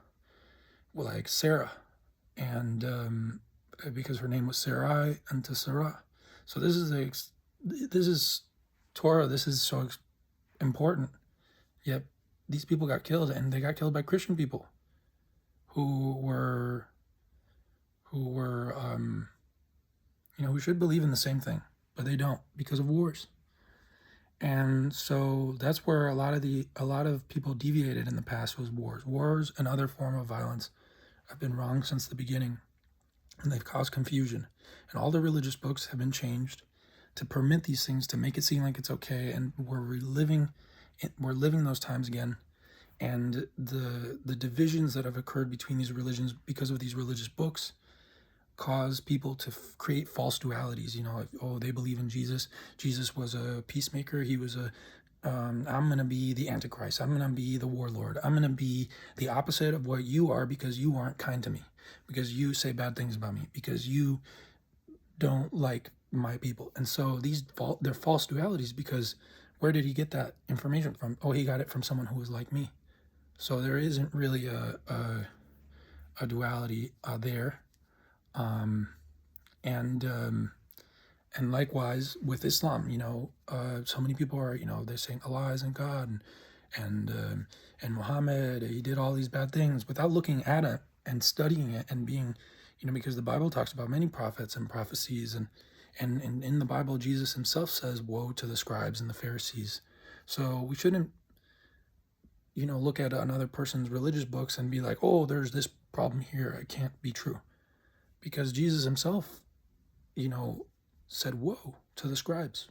like Sarah. And because her name was Sarai unto Sarah. So this is Torah. This is so important. Yet these people got killed, and they got killed by Christian people who should believe in the same thing, but they don't because of wars. And so that's where a lot of people deviated in the past, was wars. Wars and other form of violence have been wrong since the beginning, and they've caused confusion. And all the religious books have been changed to permit these things, to make it seem like it's okay, and we're living those times again. And the divisions that have occurred between these religions because of these religious books cause people to create false dualities. They believe in Jesus. Jesus was a peacemaker. He was I'm going to be the Antichrist. I'm going to be the warlord. I'm going to be the opposite of what you are because you aren't kind to me, because you say bad things about me, because you don't like my people. And so they're false dualities, because where did he get that information from? Oh, he got it from someone who was like me. So there isn't really a duality there. And likewise with Islam, so many people are, they're saying Allah isn't God, and Muhammad, he did all these bad things without looking at it and studying it and being, because the Bible talks about many prophets and prophecies, and in the Bible, Jesus himself says, woe to the scribes and the Pharisees. So we shouldn't, look at another person's religious books and be like, oh, there's this problem here, it can't be true. Because Jesus himself, said woe to the scribes.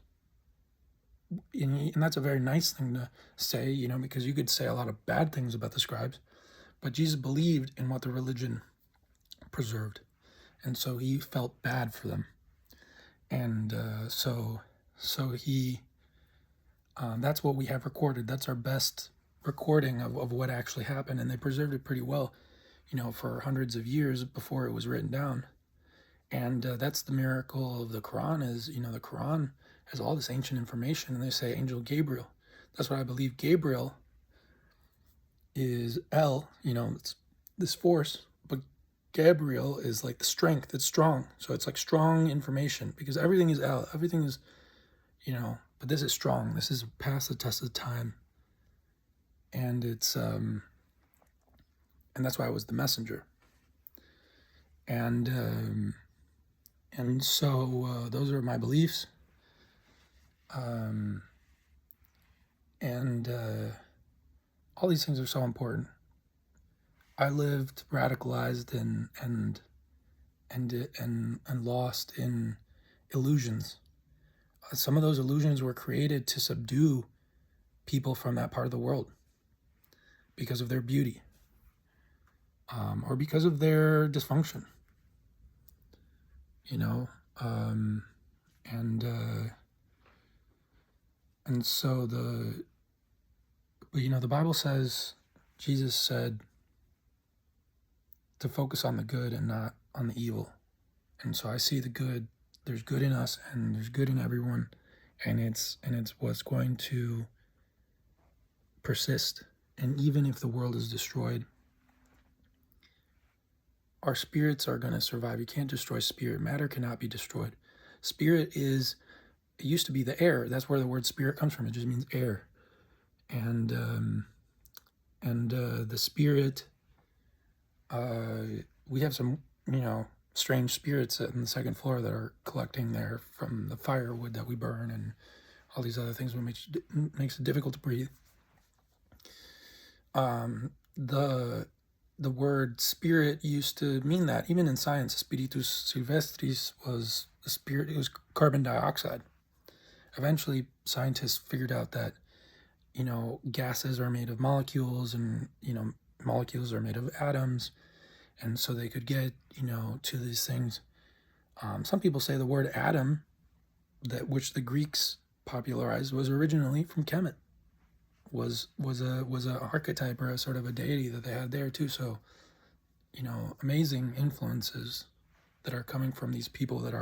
And that's a very nice thing to say, because you could say a lot of bad things about the scribes, but Jesus believed in what the religion preserved. And so he felt bad for them. And so he, that's what we have recorded. That's our best recording of what actually happened. And they preserved it pretty well, for hundreds of years before it was written down. And that's the miracle of the Quran, is, the Quran has all this ancient information, and they say Angel Gabriel. That's what I believe. Gabriel is El, it's this force, but Gabriel is like the strength, it's strong. So it's like strong information, because everything is El, everything is, but this is strong. This is past the test of time. And it's, and that's why I was the messenger. And so those are my beliefs. All these things are so important. I lived radicalized and lost in illusions. Some of those illusions were created to subdue people from that part of the world because of their beauty, or because of their dysfunction. And so the Bible says, Jesus said to focus on the good and not on the evil. And so I see the good. There's good in us, and there's good in everyone, and it's what's going to persist. And even if the world is destroyed, our spirits are going to survive. You can't destroy spirit. Matter cannot be destroyed. Spirit is it used to be the air. That's where the word spirit comes from. It just means air. And the spirit, we have some, strange spirits in the second floor that are collecting there from the firewood that we burn and all these other things, which makes it difficult to breathe. The word spirit used to mean that. Even in science, spiritus sylvestris was the spirit. It was carbon dioxide. Eventually, scientists figured out that, gases are made of molecules, and, molecules are made of atoms. And so they could get, to these things. Some people say the word atom, which the Greeks popularized, was originally from Kemet. Was a archetype or a sort of a deity that they had there too. So, amazing influences that are coming from these people that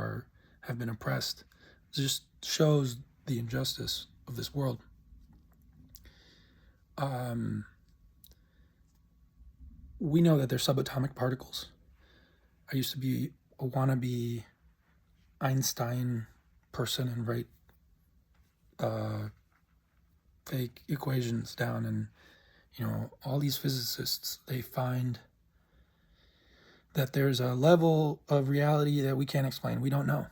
have been oppressed. It just shows the injustice of this world. We know that they're subatomic particles. I used to be a wannabe Einstein person and write fake equations down, and all these physicists, they find that there's a level of reality that we can't explain. We don't know.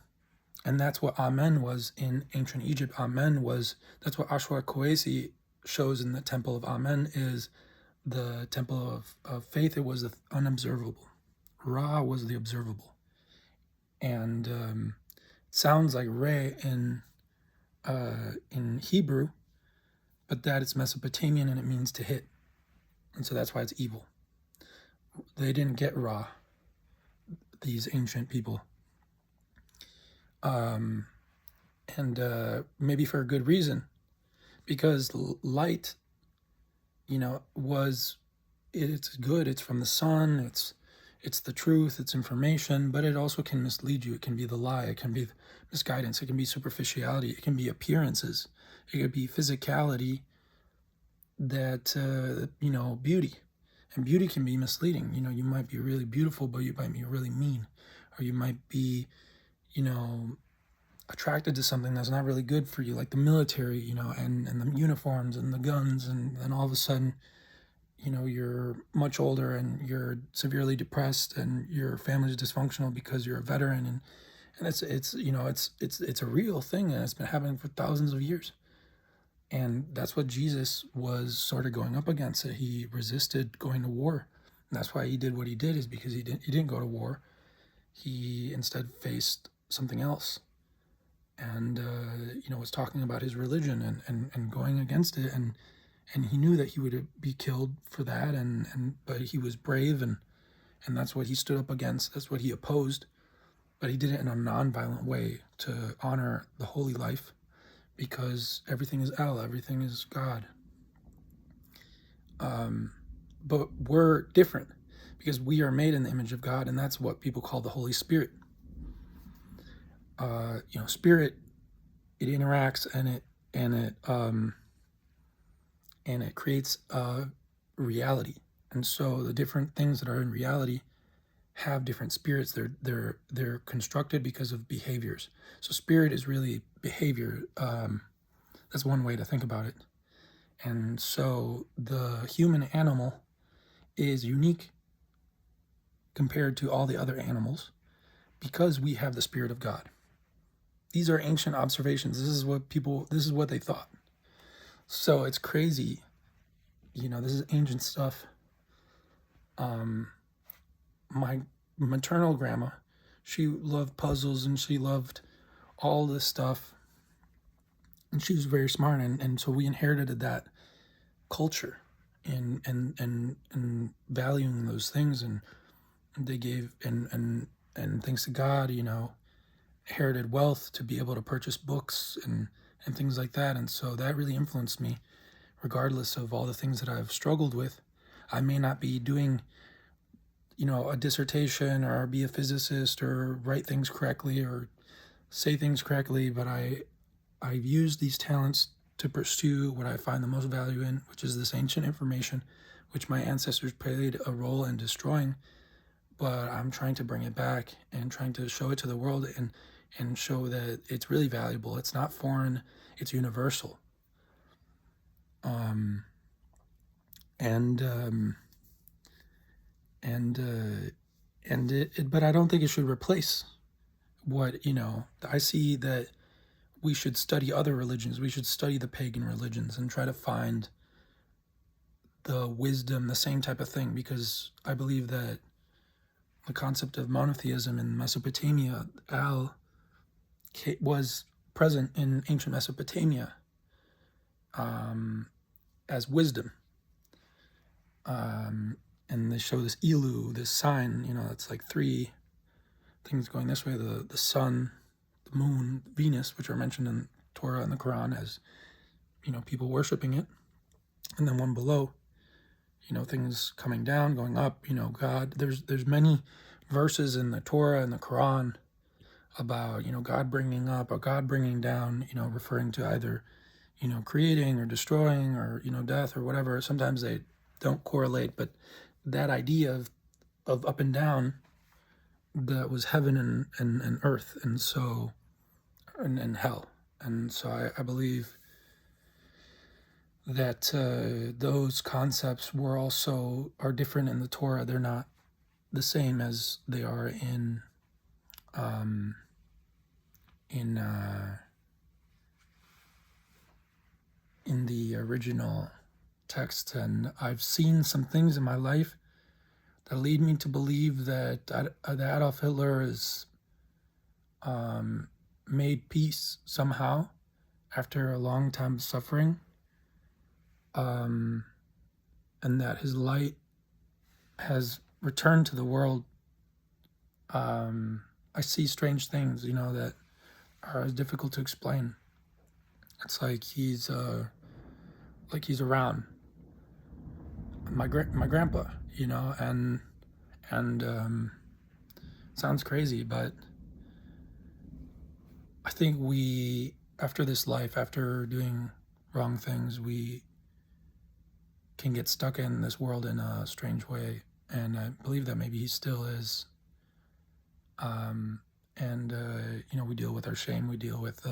And that's what Amen was in ancient Egypt. That's what Ashwa Koesi shows in the temple of Amen, is the temple of faith. It was the unobservable. Ra was the observable. And it sounds like Re in Hebrew, but that it's Mesopotamian and it means to hit. And so that's why it's evil. They didn't get Ra, these ancient people. And maybe for a good reason, because light, it's good. It's from the sun. It's the truth. It's information, but it also can mislead you. It can be the lie. It can be misguidance. It can be superficiality. It can be appearances. It could be physicality that, beauty. And beauty can be misleading. You might be really beautiful, but you might be really mean. Or you might be, attracted to something that's not really good for you, like the military, and the uniforms and the guns. And then all of a sudden, you're much older and you're severely depressed and your family's dysfunctional because you're a veteran. And it's a real thing, and it's been happening for thousands of years. And that's what Jesus was sort of going up against. That he resisted going to war. And that's why he did what he did, is because he didn't go to war. He instead faced something else. And, was talking about his religion and going against it. And he knew that he would be killed for that. But he was brave, and that's what he stood up against. That's what he opposed. But he did it in a non-violent way to honor the holy life, because everything is El, everything is God. But we're different because we are made in the image of God, and that's what people call the Holy Spirit. Spirit, it interacts and it creates reality. And so the different things that are in reality have different spirits. They're constructed because of behaviors. So spirit is really behavior. That's one way to think about it. And so the human animal is unique compared to all the other animals because we have the Spirit of God. These are ancient observations. This is what they thought. So it's crazy. This is ancient stuff. My maternal grandma, she loved puzzles and she loved all this stuff. And she was very smart, and so we inherited that culture and valuing those things, and they gave and thanks to God, inherited wealth to be able to purchase books and things like that. And so that really influenced me, regardless of all the things that I've struggled with. I may not be doing, a dissertation or be a physicist or write things correctly or say things correctly, but I've used these talents to pursue what I find the most value in, which is this ancient information, which my ancestors played a role in destroying, but I'm trying to bring it back and trying to show it to the world. And and show that it's really valuable. It's not foreign, it's universal. And but I don't think it should replace what, I see that we should study other religions. We should study the pagan religions and try to find the wisdom, the same type of thing, because I believe that the concept of monotheism in Mesopotamia was present in ancient Mesopotamia as wisdom. And they show this Elu, this sign, it's like three things going this way: the sun, the moon, Venus, which are mentioned in Torah and the Quran as, people worshiping it. And then one below, things coming down, going up, God. There's many verses in the Torah and the Quran about, God bringing up or God bringing down, referring to either, creating or destroying or, death or whatever. Sometimes they don't correlate, but that idea of up and down, that was heaven and earth, and so, and hell. And so I believe that those concepts are different in the Torah. They're not the same as they are in the original text. And I've seen some things in my life that lead me to believe that Adolf Hitler is made peace somehow after a long time of suffering, and that his light has returned to the world. I see strange things, that are difficult to explain. It's like he's around. My grandpa, and sounds crazy, but I think after this life, after doing wrong things, we can get stuck in this world in a strange way, and I believe that maybe he still is. We deal with our shame, we deal with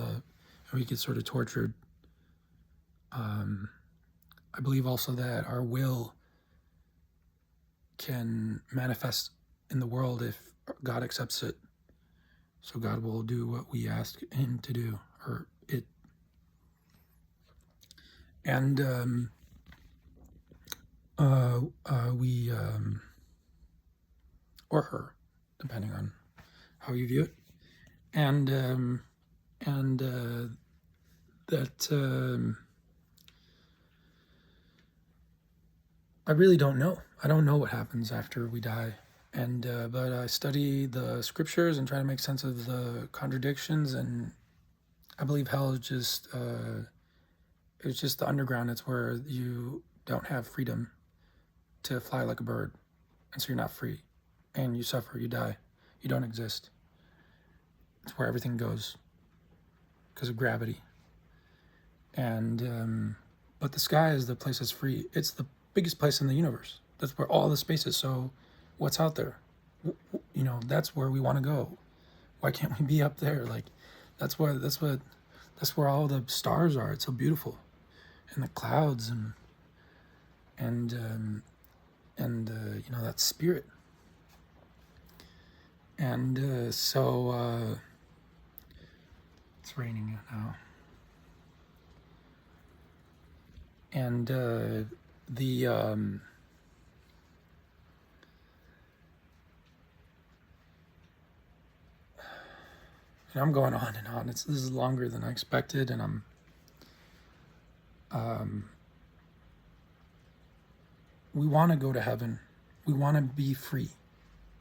we get sort of tortured. I believe also that our will can manifest in the world if God accepts it. So God will do what we ask him to do, or it. And or her, depending on how you view it. And that I really don't know. I don't know what happens after we die. And but I study the scriptures and try to make sense of the contradictions. And I believe hell is just it's just the underground. It's where you don't have freedom to fly like a bird, and so you're not free, and you suffer, you die, you don't exist. It's where everything goes because of gravity. And but the sky is the place that's free. It's the biggest place in the universe. That's where all the space is. So what's out there? That's where we want to go. Why can't we be up there? Like that's where all the stars are. It's so beautiful, and the clouds and that spirit. And so it's raining now. And I'm going on and on. This is longer than I expected, and we want to go to heaven. We want to be free.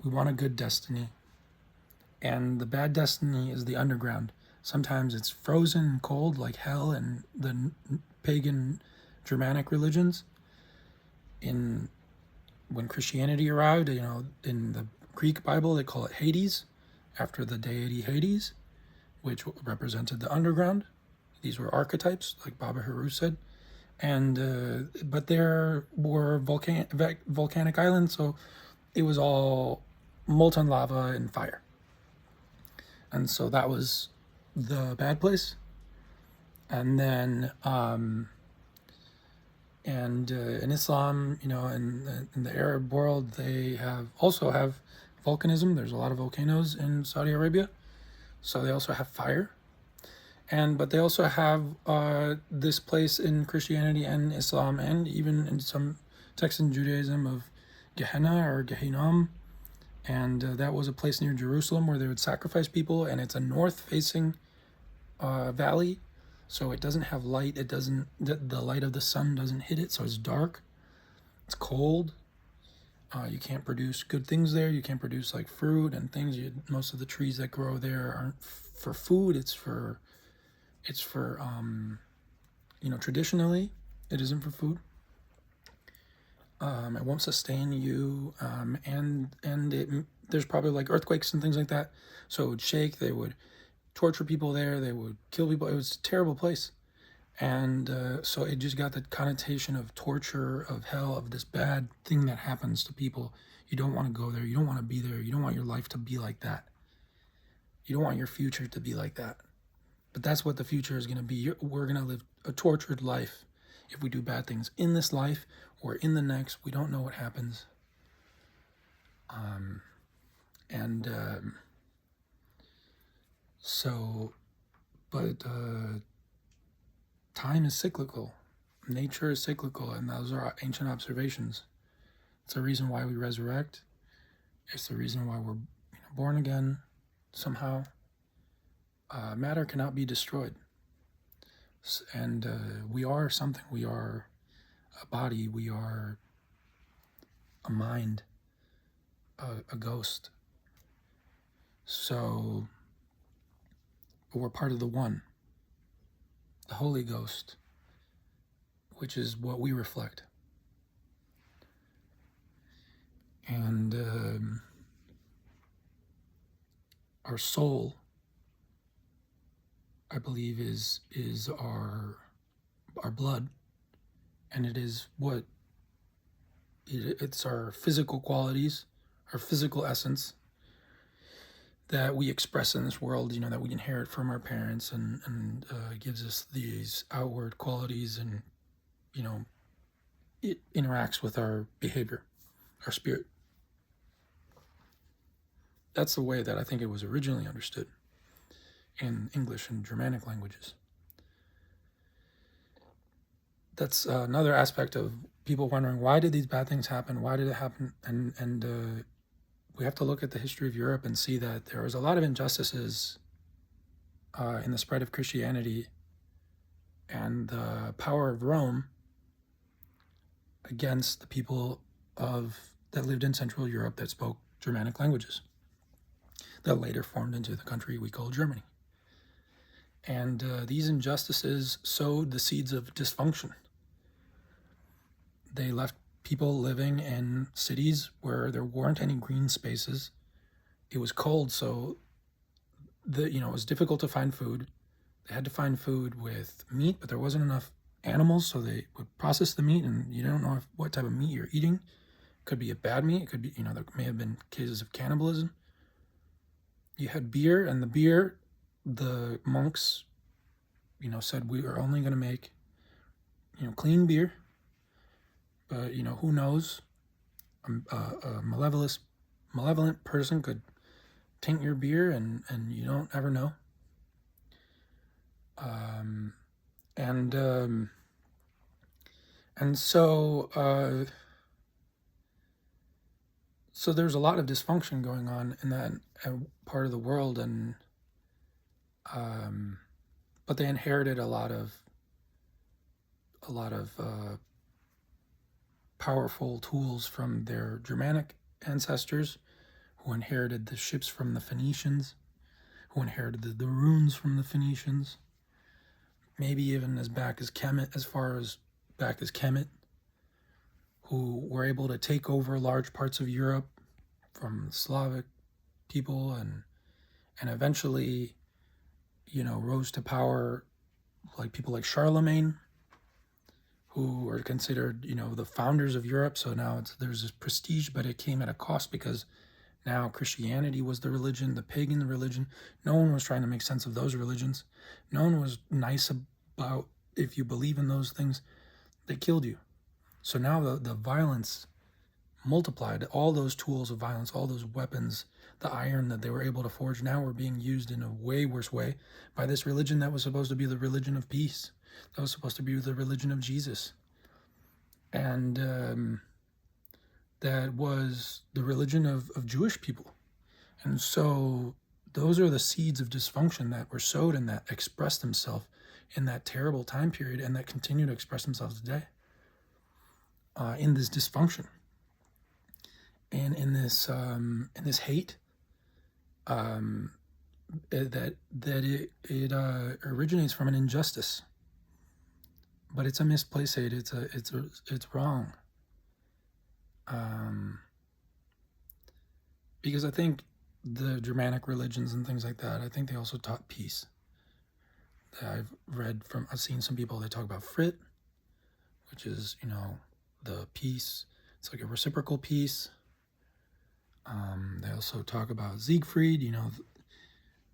We want a good destiny. And the bad destiny is the underground. Sometimes it's frozen and cold like hell and the pagan Germanic religions. When Christianity arrived, in the Greek Bible, they call it Hades, after the deity Hades, which represented the underground. These were archetypes, like Baba Haru said. And but there were volcanic islands, so it was all molten lava and fire. And so that was the bad place. And then in Islam, in the Arab world, they also have volcanism. There's a lot of volcanoes in Saudi Arabia, so they also have fire. But they also have this place in Christianity and Islam, and even in some texts in Judaism, of Gehenna or Gehinnom. And that was a place near Jerusalem where they would sacrifice people, and it's a north-facing valley, so it doesn't have light. The light of the sun doesn't hit it, so it's dark. It's cold. You can't produce good things there. You can't produce like fruit and things. Most of the trees that grow there aren't for food. It's for traditionally, it isn't for food. It won't sustain you, there's probably like earthquakes and things like that, so it would shake. They would torture people there. They would kill people. It was a terrible place, and so it just got the connotation of torture, of hell, of this bad thing that happens to people. You don't want to go there. You don't want to be there. You don't want your life to be like that. You don't want your future to be like that. But that's what the future is going to be. We're going to live a tortured life if we do bad things in this life or in the next. We don't know what happens. Time is cyclical. Nature is cyclical, and those are ancient observations. It's the reason why we resurrect. It's the reason why we're born again somehow. Matter cannot be destroyed. And we are something. We are a body. We are a mind, a ghost. So we're part of the One, the Holy Ghost, which is what we reflect. And our soul, I believe, is our blood, and it is it's our physical qualities, our physical essence that we express in this world, that we inherit from our parents, and gives us these outward qualities, and it interacts with our behavior, our spirit. That's the way that I think it was originally understood in English and Germanic languages. That's another aspect of people wondering, why did these bad things happen? Why did it happen? And we have to look at the history of Europe and see that there was a lot of injustices in the spread of Christianity and the power of Rome against the people that lived in Central Europe that spoke Germanic languages that later formed into the country we call Germany. And these injustices sowed the seeds of dysfunction. They left people living in cities where there weren't any green spaces. It was cold, so it was difficult to find food. They had to find food with meat, but there wasn't enough animals, so they would process the meat, and you don't know what type of meat you're eating. It could be a bad meat. It could be, there may have been cases of cannibalism. You had beer, and the monks, said, we are only going to make, clean beer. But, who knows? A malevolent person could taint your beer, and you don't ever know. So there's a lot of dysfunction going on in that part of the world, but they inherited a lot of powerful tools from their Germanic ancestors, who inherited the ships from the Phoenicians, who inherited the runes from the Phoenicians, maybe even as far back as Kemet, who were able to take over large parts of Europe from Slavic people, and eventually, rose to power, like people like Charlemagne, who are considered, the founders of Europe. So now there's this prestige, but it came at a cost, because Now Christianity was the religion, the pagan religion. No one was trying to make sense of those religions. No one was nice about, if you believe in those things, they killed you. So now the violence multiplied. All those tools of violence, all those weapons, the iron that they were able to forge, now were being used in a way worse way by this religion that was supposed to be the religion of peace. That was supposed to be the religion of Jesus. And that was the religion of Jewish people. And so those are the seeds of dysfunction that were sowed and that expressed themselves in that terrible time period and that continue to express themselves today in this dysfunction and in this hate that it originates from an injustice, but it's a misplaced hate. It's wrong. Because I think the Germanic religions and things like that, I think they also taught peace. I've seen some people, they talk about Frit, which is, the peace. It's like a reciprocal peace. They also talk about Siegfried,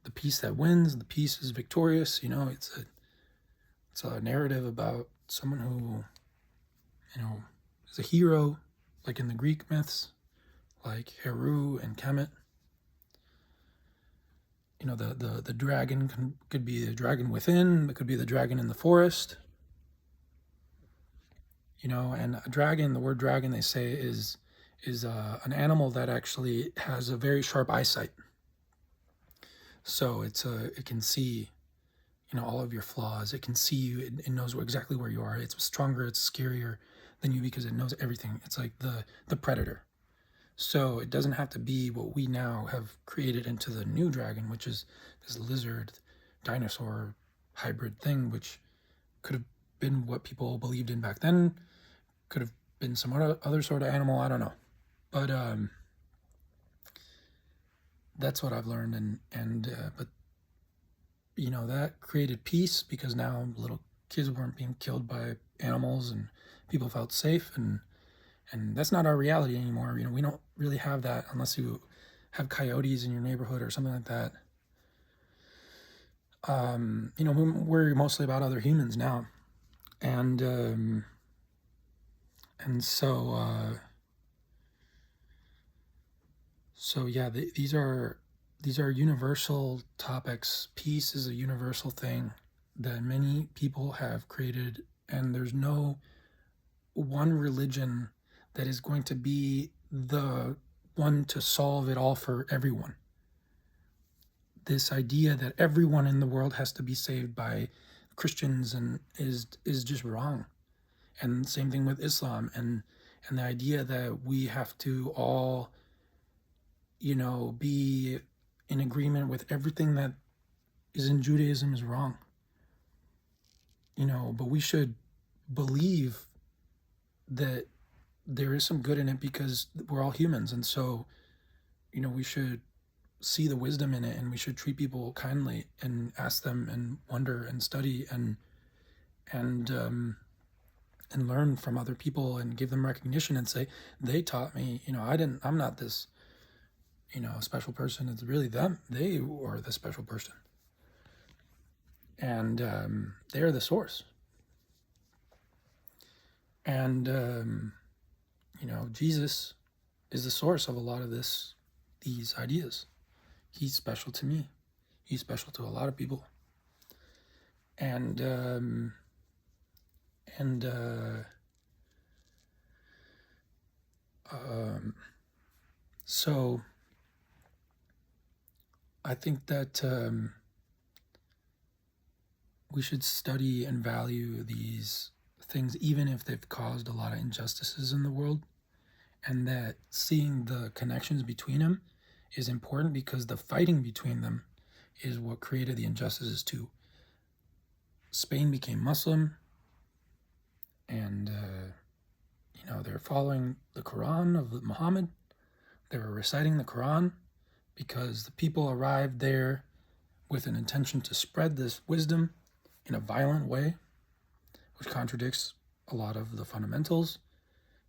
the peace that wins, the peace is victorious. It's a narrative about someone who, is a hero, like in the Greek myths, like Heru and Kemet. The dragon could be the dragon within, it could be the dragon in the forest. And a dragon, the word dragon, they say is an animal that actually has a very sharp eyesight. So it can see, all of your flaws. It can see you. It knows exactly where you are. It's stronger. It's scarier than you because it knows everything. It's like the predator. So it doesn't have to be what we now have created into the new dragon, which is this lizard, dinosaur hybrid thing, which could have been what people believed in back then. Could have been some other sort of animal. I don't know. But that's what I've learned. But that created peace because now little kids weren't being killed by animals and people felt safe. And that's not our reality anymore. We don't really have that unless you have coyotes in your neighborhood or something like that. We're mostly about other humans now. And so yeah, these are universal topics. Peace is a universal thing that many people have created, and there's no one religion that is going to be the one to solve it all for everyone. This idea that everyone in the world has to be saved by Christians and is just wrong. And same thing with Islam and the idea that we have to all, be in agreement with everything that is in Judaism is wrong. But we should believe that there is some good in it because we're all humans. And so, we should see the wisdom in it and we should treat people kindly and ask them and wonder and study and learn from other people and give them recognition and say, they taught me, I'm not this, special person. It's really them. They are the special person. And they're the source. And, Jesus is the source of a lot of these ideas. He's special to me. He's special to a lot of people. So I think that we should study and value these things, even if they've caused a lot of injustices in the world, and that seeing the connections between them is important because the fighting between them is what created the injustices too. Spain became Muslim, and they're following the Quran of Muhammad. They were reciting the Quran because the people arrived there with an intention to spread this wisdom in a violent way, which contradicts a lot of the fundamentals.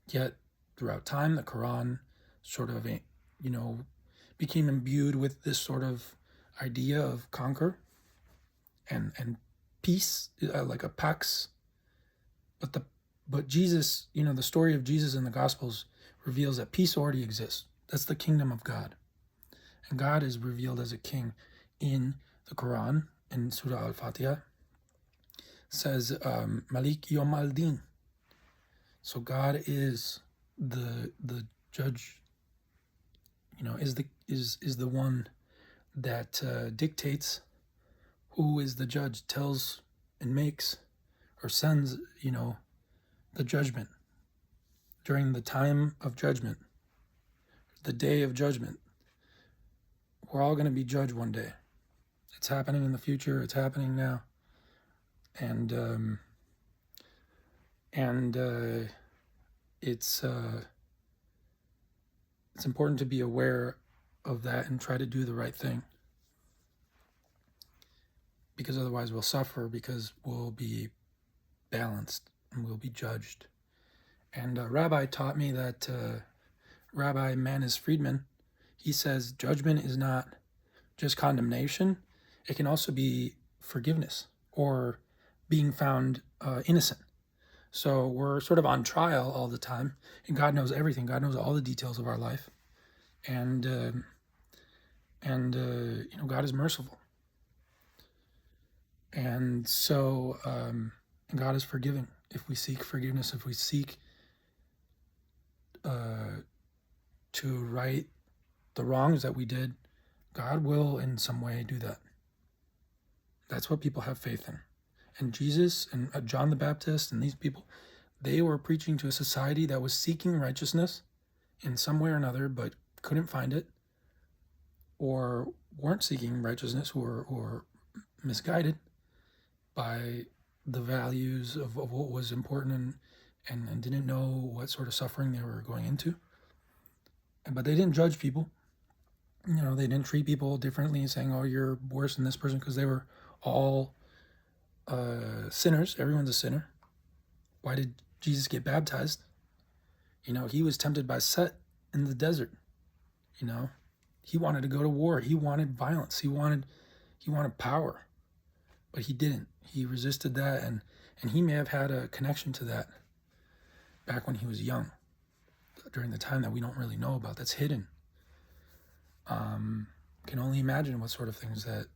Yet throughout time, the Quran sort of, became imbued with this sort of idea of conquer and peace, like a pax. But Jesus, the story of Jesus in the Gospels reveals that peace already exists. That's the kingdom of God. And God is revealed as a king in the Quran, in Surah Al-Fatiha. Says, Malik Yom al-Din. So God is the judge, is the one that dictates who is the judge, tells and makes or sends, the judgment. During the time of judgment, the day of judgment, we're all going to be judged one day. It's happening in the future. It's happening now. And it's important to be aware of that and try to do the right thing, because otherwise we'll suffer, because we'll be balanced and we'll be judged. And a rabbi taught me that, Rabbi Manis Friedman, he says judgment is not just condemnation. It can also be forgiveness or being found innocent. So we're sort of on trial all the time, and God knows everything. God knows all the details of our life, and God is merciful, and so God is forgiving. If we seek forgiveness, if we seek to right the wrongs that we did, God will in some way do that. That's what people have faith in. And Jesus and John the Baptist and these people, they were preaching to a society that was seeking righteousness in some way or another, but couldn't find it, or weren't seeking righteousness, or misguided by the values of what was important, and didn't know what sort of suffering they were going into. But they didn't judge people. They didn't treat people differently, saying, oh, you're worse than this person, because they were all sinners. Everyone's a sinner. Why did Jesus get baptized? He was tempted by Set in the desert. He wanted to go to war. He wanted violence. He wanted power, but he didn't. He resisted that, and he may have had a connection to that back when he was young, during the time that we don't really know about, that's hidden. Can only imagine what sort of things that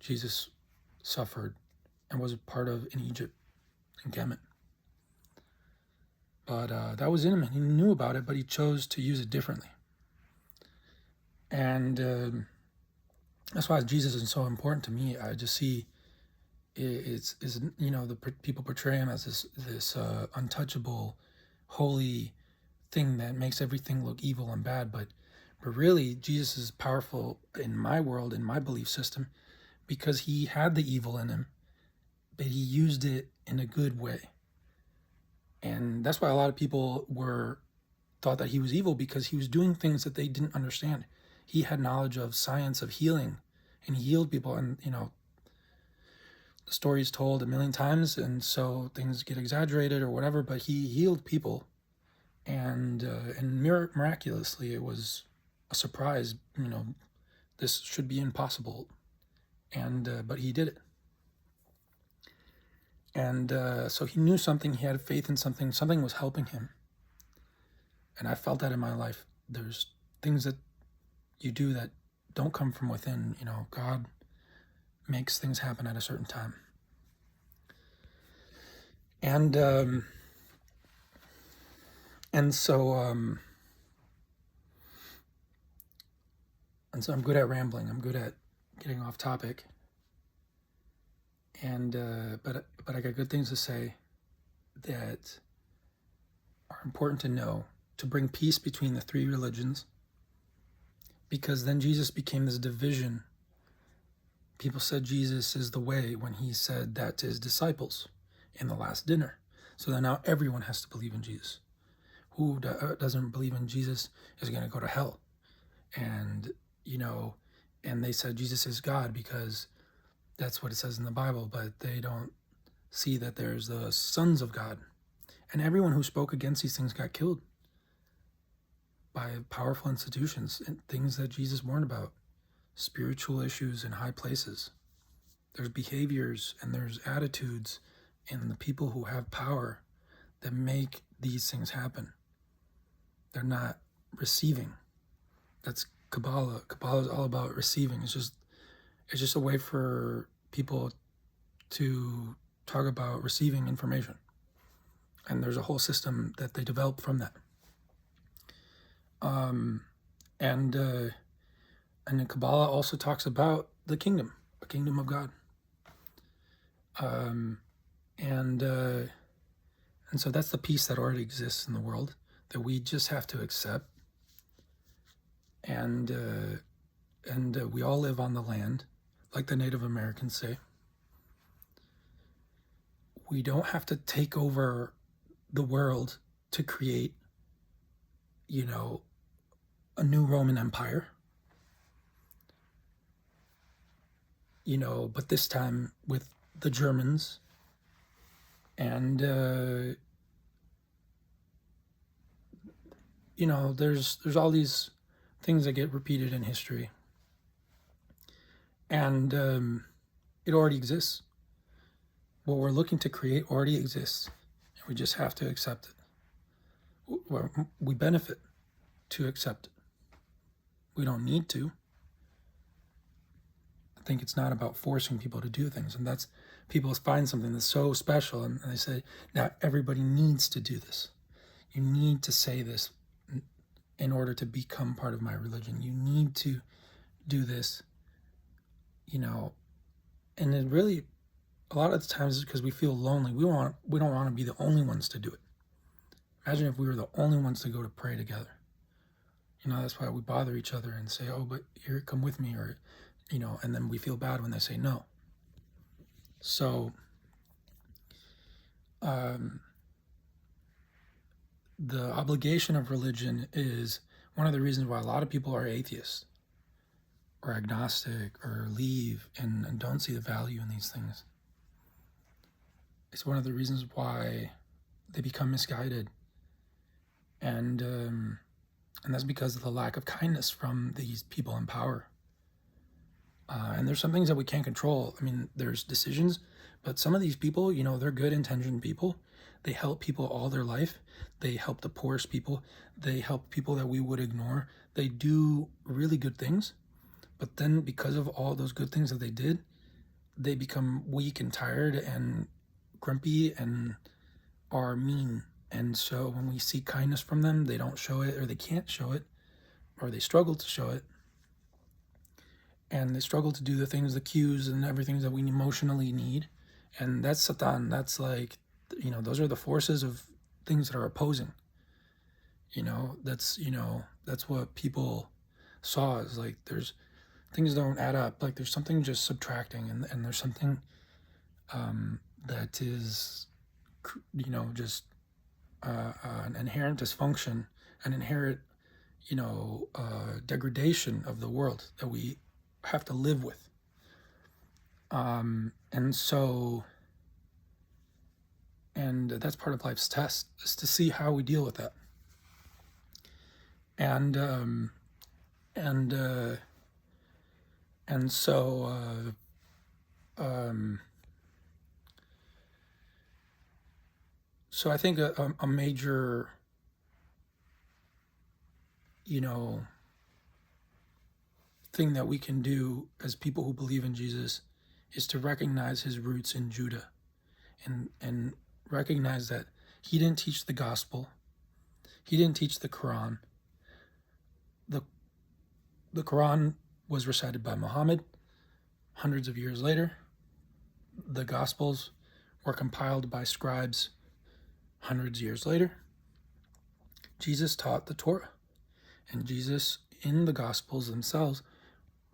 Jesus suffered and was a part of in Egypt, in Kemet. But that was in him, and he knew about it, but he chose to use it differently. And that's why Jesus is so important to me. I just see the people portray him as this untouchable, holy thing that makes everything look evil and bad, but really Jesus is powerful in my world, in my belief system, because he had the evil in him, but he used it in a good way. And that's why a lot of people thought that he was evil, because he was doing things that they didn't understand. He had knowledge of science, of healing, and he healed people. And the story's told a million times, and so things get exaggerated or whatever, but he healed people, and miraculously, it was a surprise. This should be impossible, and but he did it. And so he knew something. He had faith in something. Something was helping him, and I felt that in my life. There's things that you do that don't come from within. God makes things happen at a certain time. And so I'm good at rambling. I'm good at getting off topic. And but I got good things to say that are important to know, to bring peace between the three religions, because then Jesus became this division. People said Jesus is the way when he said that to his disciples in the last dinner. So then now everyone has to believe in Jesus. Who doesn't believe in Jesus is going to go to hell. And, and they said Jesus is God because that's what it says in the Bible, but they don't see that there's the sons of God. And everyone who spoke against these things got killed by powerful institutions and things that Jesus warned about, spiritual issues in high places. There's behaviors and there's attitudes in the people who have power that make these things happen. They're not receiving. That's Kabbalah. Kabbalah is all about receiving. It's just a way for people to talk about receiving information. And there's a whole system that they develop from that. And the Kabbalah also talks about the kingdom of God. And so that's the peace that already exists in the world that we just have to accept. And we all live on the land, like the Native Americans say. We don't have to take over the world to create, a new Roman Empire. But this time with the Germans. And, there's all these things that get repeated in history. And it already exists. What we're looking to create already exists. And we just have to accept it. We benefit to accept it. We don't need to. I think it's not about forcing people to do things. And that's, people find something that's so special and they say, now everybody needs to do this. You need to say this in order to become part of my religion. You need to do this, and it really, a lot of the times it's because we feel lonely. We don't want to be the only ones to do it. Imagine if we were the only ones to go to pray together. That's why we bother each other and say, oh, but here, come with me, or, and then we feel bad when they say no. So, the obligation of religion is one of the reasons why a lot of people are atheists or agnostic or leave and don't see the value in these things. It's one of the reasons why they become misguided. And that's because of the lack of kindness from these people in power. And there's some things that we can't control. I mean, there's decisions, but some of these people, they're good-intentioned people. They help people all their life. They help the poorest people. They help people that we would ignore. They do really good things. But then because of all those good things that they did, they become weak and tired and grumpy and are mean. And so when we see kindness from them, they don't show it, or they can't show it, or they struggle to show it. And they struggle to do the things, the cues and everything that we emotionally need. And that's Satan. That's like, those are the forces of things that are opposing. That's what people saw, is like there's things don't add up. Like there's something just subtracting, and there's something that is, just an inherent dysfunction, an inherent, degradation of the world that we have to live with. And that's part of life's test, is to see how we deal with that. So I think a major, thing that we can do as people who believe in Jesus is to recognize his roots in Judah, and recognize that he didn't teach the gospel. He didn't teach the Quran. The Quran was recited by Muhammad hundreds of years later. The Gospels were compiled by scribes hundreds of years later. Jesus taught the Torah, and Jesus in the Gospels themselves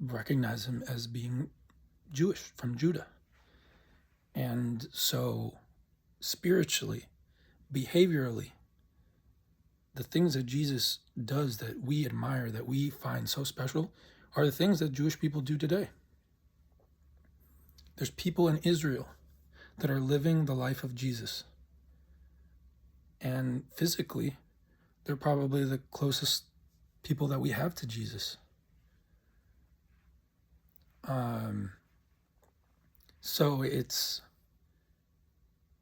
recognize him as being Jewish, from Judah. And so spiritually, behaviorally, the things that Jesus does that we admire, that we find so special, are the things that Jewish people do today. There's people in Israel that are living the life of Jesus. And physically, they're probably the closest people that we have to Jesus. So it's,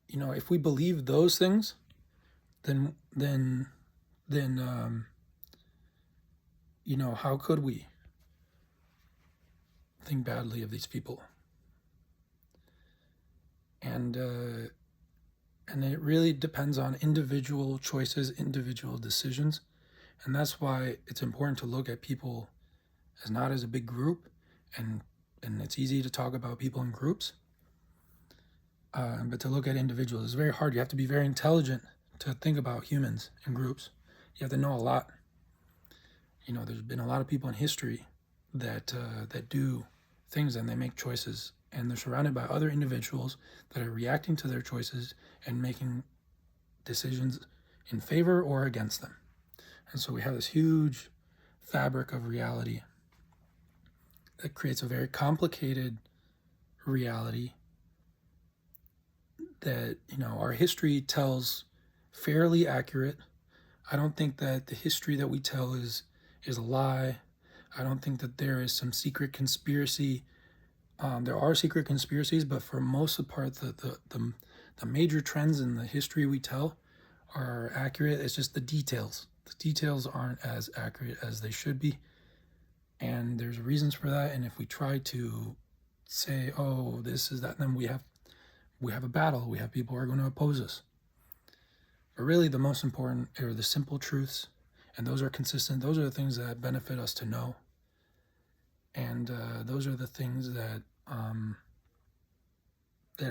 if we believe those things, then how could we think badly of these people? And it really depends on individual choices, individual decisions. And that's why it's important to look at people as not as a big group. And it's easy to talk about people in groups. But to look at individuals is very hard. You have to be very intelligent to think about humans in groups. You have to know a lot. There's been a lot of people in history that do things, and they make choices, and they're surrounded by other individuals that are reacting to their choices and making decisions in favor or against them. And so we have this huge fabric of reality that creates a very complicated reality that, our history tells fairly accurate. I don't think that the history that we tell is a lie. I don't think that there is some secret conspiracy. There are secret conspiracies, but for most of the part, the major trends in the history we tell are accurate. It's just the details. The details aren't as accurate as they should be. And there's reasons for that. And if we try to say, oh, this is that, then we have a battle. We have people who are going to oppose us. But really, the most important are the simple truths, and those are consistent. Those are the things that benefit us to know. And those are the things that I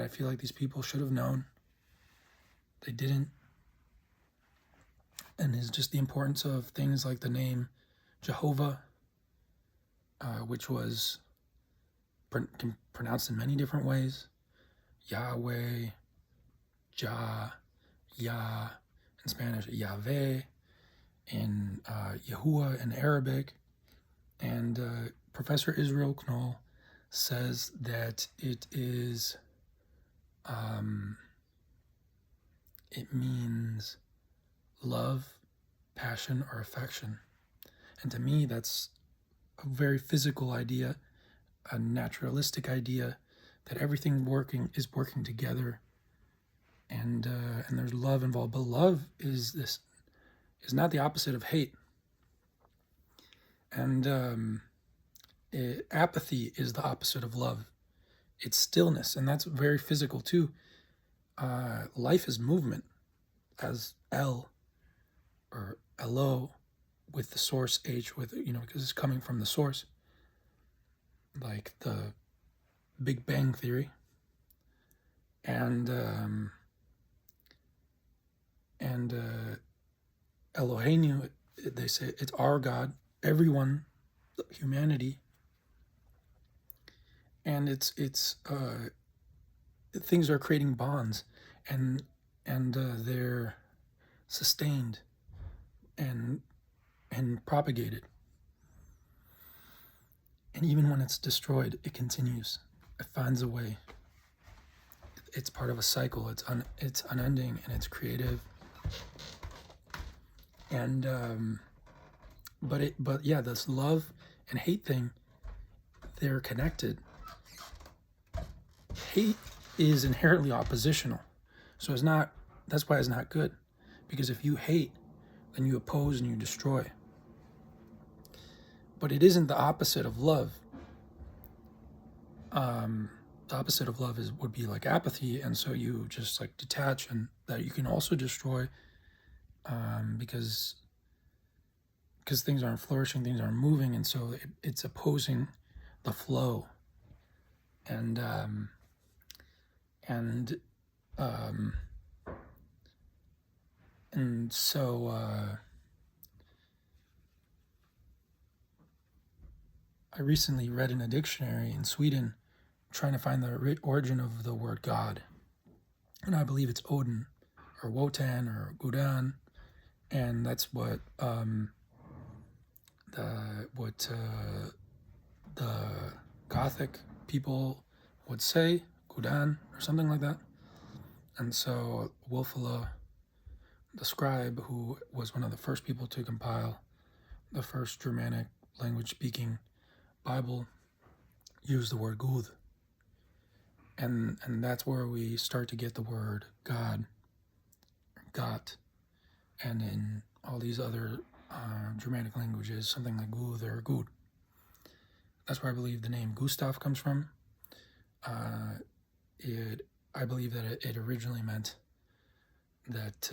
feel like these people should have known. They didn't. And it's just the importance of things like the name Jehovah, which was pronounced in many different ways. Yahweh, Jah, Yah in Spanish, Yahweh, in Yahuwah in Arabic. And Professor Israel Knoll says that it means love, passion, or affection. And to me, that's a very physical idea, a naturalistic idea, that everything is working together, and there's love involved. But love is not the opposite of hate, and apathy is the opposite of love. It's stillness, and that's very physical too. Life is movement, as L or Lo with the source H, with because it's coming from the source, like the Big Bang Theory. And Eloheinu, they say it's our God, everyone, humanity, and it's things are creating bonds, and they're sustained and propagated. And even when it's destroyed, it continues. It finds a way. It's part of a cycle. It's unending, and it's creative. And but yeah, this love and hate thing, they're connected. Hate is inherently oppositional, so that's why it's not good, because if you hate, then you oppose and you destroy. But it isn't the opposite of love. The opposite of love would be like apathy, and so you just like detach, and that you can also destroy, because things aren't flourishing, things aren't moving, and so it's opposing the flow. And so I recently read in a dictionary in Sweden trying to find the origin of the word God. And I believe it's Odin, or Wotan, or Gudan. And that's what the Gothic people would say, Gudan, or something like that. And so Wolfele, the scribe, who was one of the first people to compile the first Germanic language-speaking Bible used the word Gud. And that's where we start to get the word God, Gott, and in all these other Germanic languages, something like Gud or Gud. That's where I believe the name Gustav comes from. I believe that it originally meant that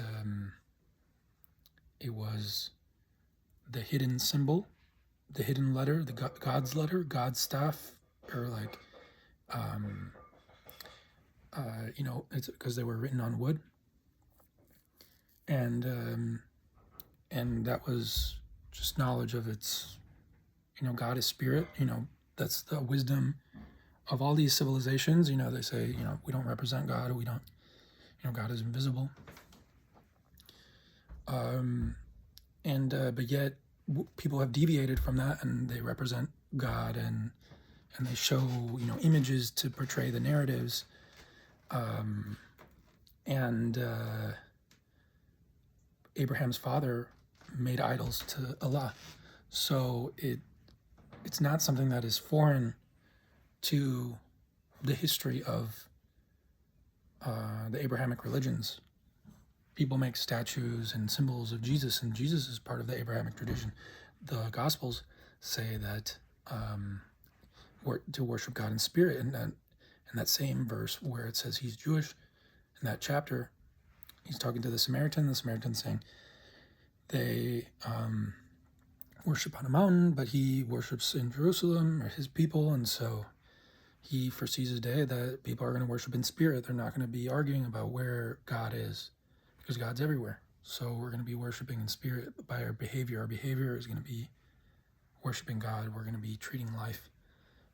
it was the hidden symbol, the hidden letter, the God's letter, God's staff, or like, it's because they were written on wood, and that was just knowledge of its, God is spirit. That's the wisdom of all these civilizations. They say, we don't represent God, or we don't, God is invisible. But yet people have deviated from that, and they represent God, and they show, images to portray the narratives. Abraham's father made idols to Allah. So it's not something that is foreign to the history of the Abrahamic religions. People make statues and symbols of Jesus, and Jesus is part of the Abrahamic tradition. The Gospels say that to worship God in spirit, and that same verse where it says he's Jewish, in that chapter, he's talking to the Samaritan saying they worship on a mountain, but he worships in Jerusalem, or his people, and so he foresees a day that people are going to worship in spirit. They're not going to be arguing about where God is, because God's everywhere. So we're going to be worshiping in spirit by our behavior. Our behavior is going to be worshiping God. We're going to be treating life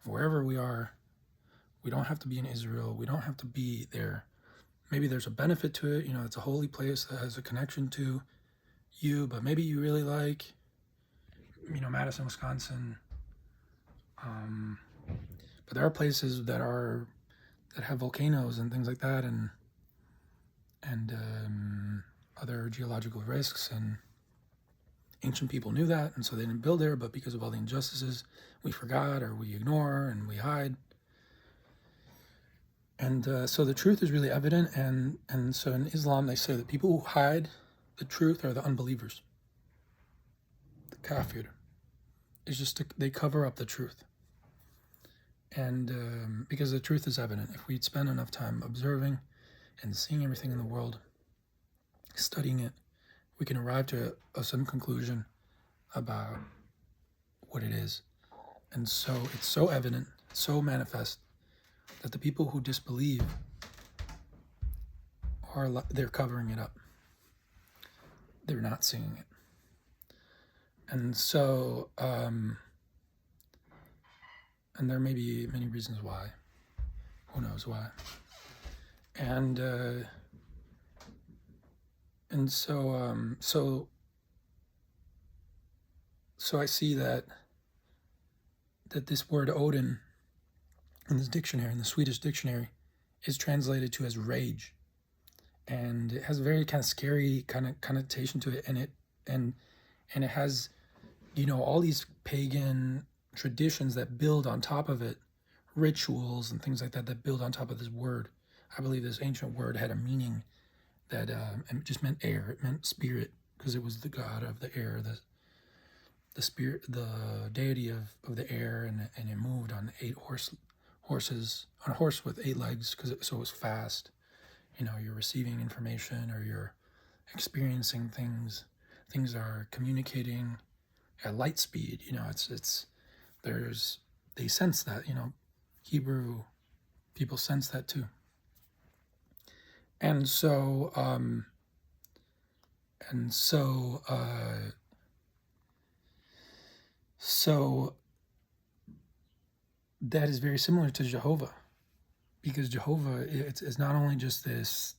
wherever we are. We don't have to be in Israel. We don't have to be there. Maybe there's a benefit to it. It's a holy place that has a connection to you, but maybe you really like, Madison, Wisconsin. But there are places that have volcanoes and things like that, and other geological risks, and ancient people knew that, and so they didn't build there. But because of all the injustices, we forgot, or we ignore, and we hide. And so the truth is really evident, and so in Islam they say that people who hide the truth are the unbelievers. The kafir. It's just they cover up the truth. And because the truth is evident, if we'd spend enough time observing and seeing everything in the world, studying it, we can arrive to some conclusion about what it is. And so it's so evident, so manifest, that the people who disbelieve they're covering it up. They're not seeing it. And so, and there may be many reasons why. Who knows why? And so I see that this word Odin in this dictionary, in the Swedish dictionary, is translated to as rage, and it has a very kind of scary kind of connotation to it, and it has, all these pagan traditions that build on top of it, rituals and things like that build on top of this word. I believe this ancient word had a meaning that it just meant air. It meant spirit, because it was the god of the air, the spirit, the deity of the air, and it moved on 8 horses, on a horse with 8 legs, so it was fast. You're receiving information, or you're experiencing things. Things are communicating at light speed. They sense that. Hebrew people sense that too. And so that is very similar to Jehovah, because Jehovah is not only just this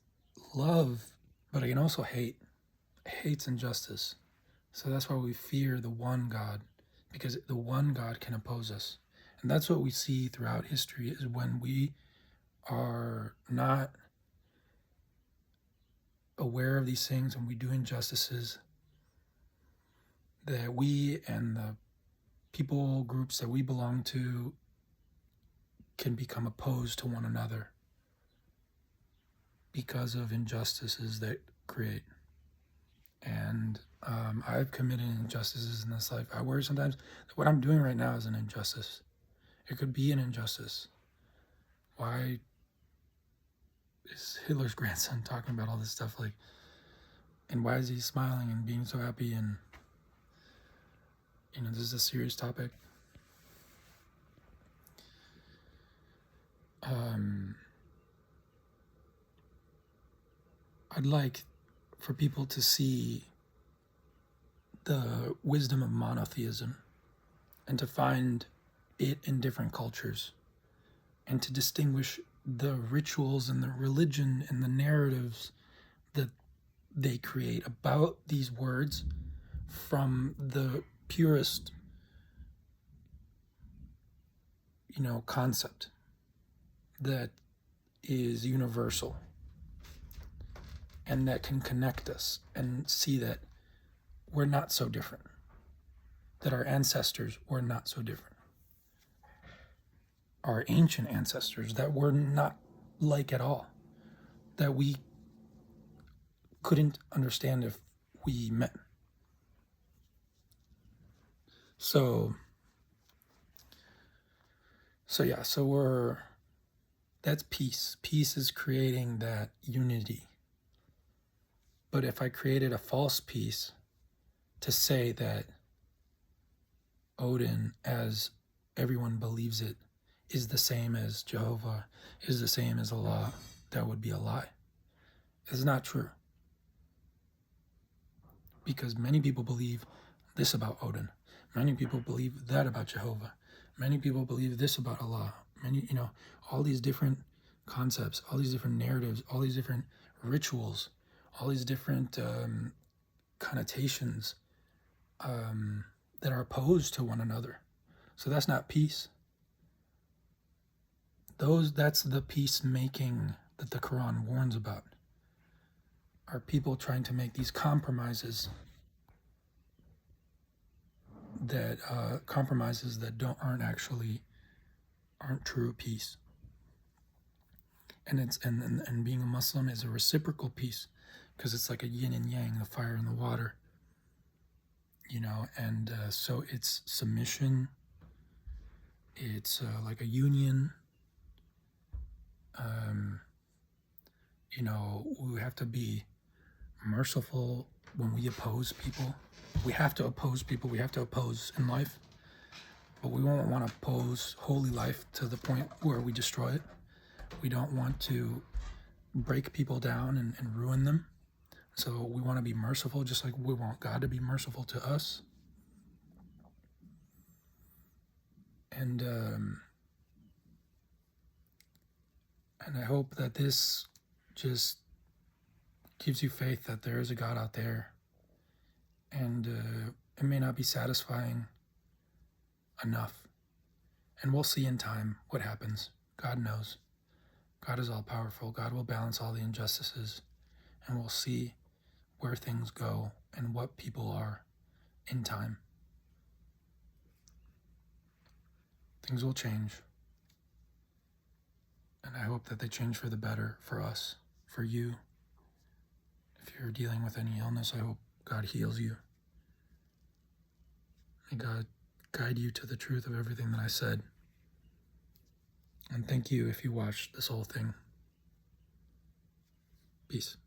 love, but it can also hates injustice. So that's why we fear the one God, because the one God can oppose us. And that's what we see throughout history, is when we are not aware of these things and we do injustices, that we and the people groups that we belong to can become opposed to one another because of injustices that create. And I've committed injustices in this life. I worry sometimes that what I'm doing right now is an injustice. It could be an injustice. Why is Hitler's grandson talking about all this stuff? Like, and why is he smiling and being so happy? And, this is a serious topic. I'd like for people to see the wisdom of monotheism and to find it in different cultures and to distinguish the rituals and the religion and the narratives that they create about these words from the purest, concept that is universal and that can connect us and see that we're not so different, that our ancestors were not so different. Our ancient ancestors that were not like at all, that we couldn't understand if we met. So that's peace. Peace is creating that unity. But if I created a false peace to say that Odin, as everyone believes it, is the same as Jehovah, is the same as Allah, that would be a lie. It's not true. Because many people believe this about Odin. Many people believe that about Jehovah. Many people believe this about Allah. Many, all these different concepts, all these different narratives, all these different rituals, all these different connotations that are opposed to one another. So that's not peace. That's the peacemaking that the Quran warns about. Are people trying to make these compromises that aren't true peace. And being a Muslim is a reciprocal peace, because it's like a yin and yang, the fire and the water. So it's submission. It's like a union. We have to be merciful when we oppose people. We have to oppose people. We have to oppose in life. But we won't want to oppose holy life to the point where we destroy it. We don't want to break people down and ruin them. So we want to be merciful, just like we want God to be merciful to us. And I hope that this just gives you faith that there is a God out there. And it may not be satisfying enough. And we'll see in time what happens. God knows. God is all powerful. God will balance all the injustices. And we'll see where things go and what people are in time. Things will change. And I hope that they change for the better for us, for you. If you're dealing with any illness, I hope God heals you. May God guide you to the truth of everything that I said. And thank you if you watched this whole thing. Peace.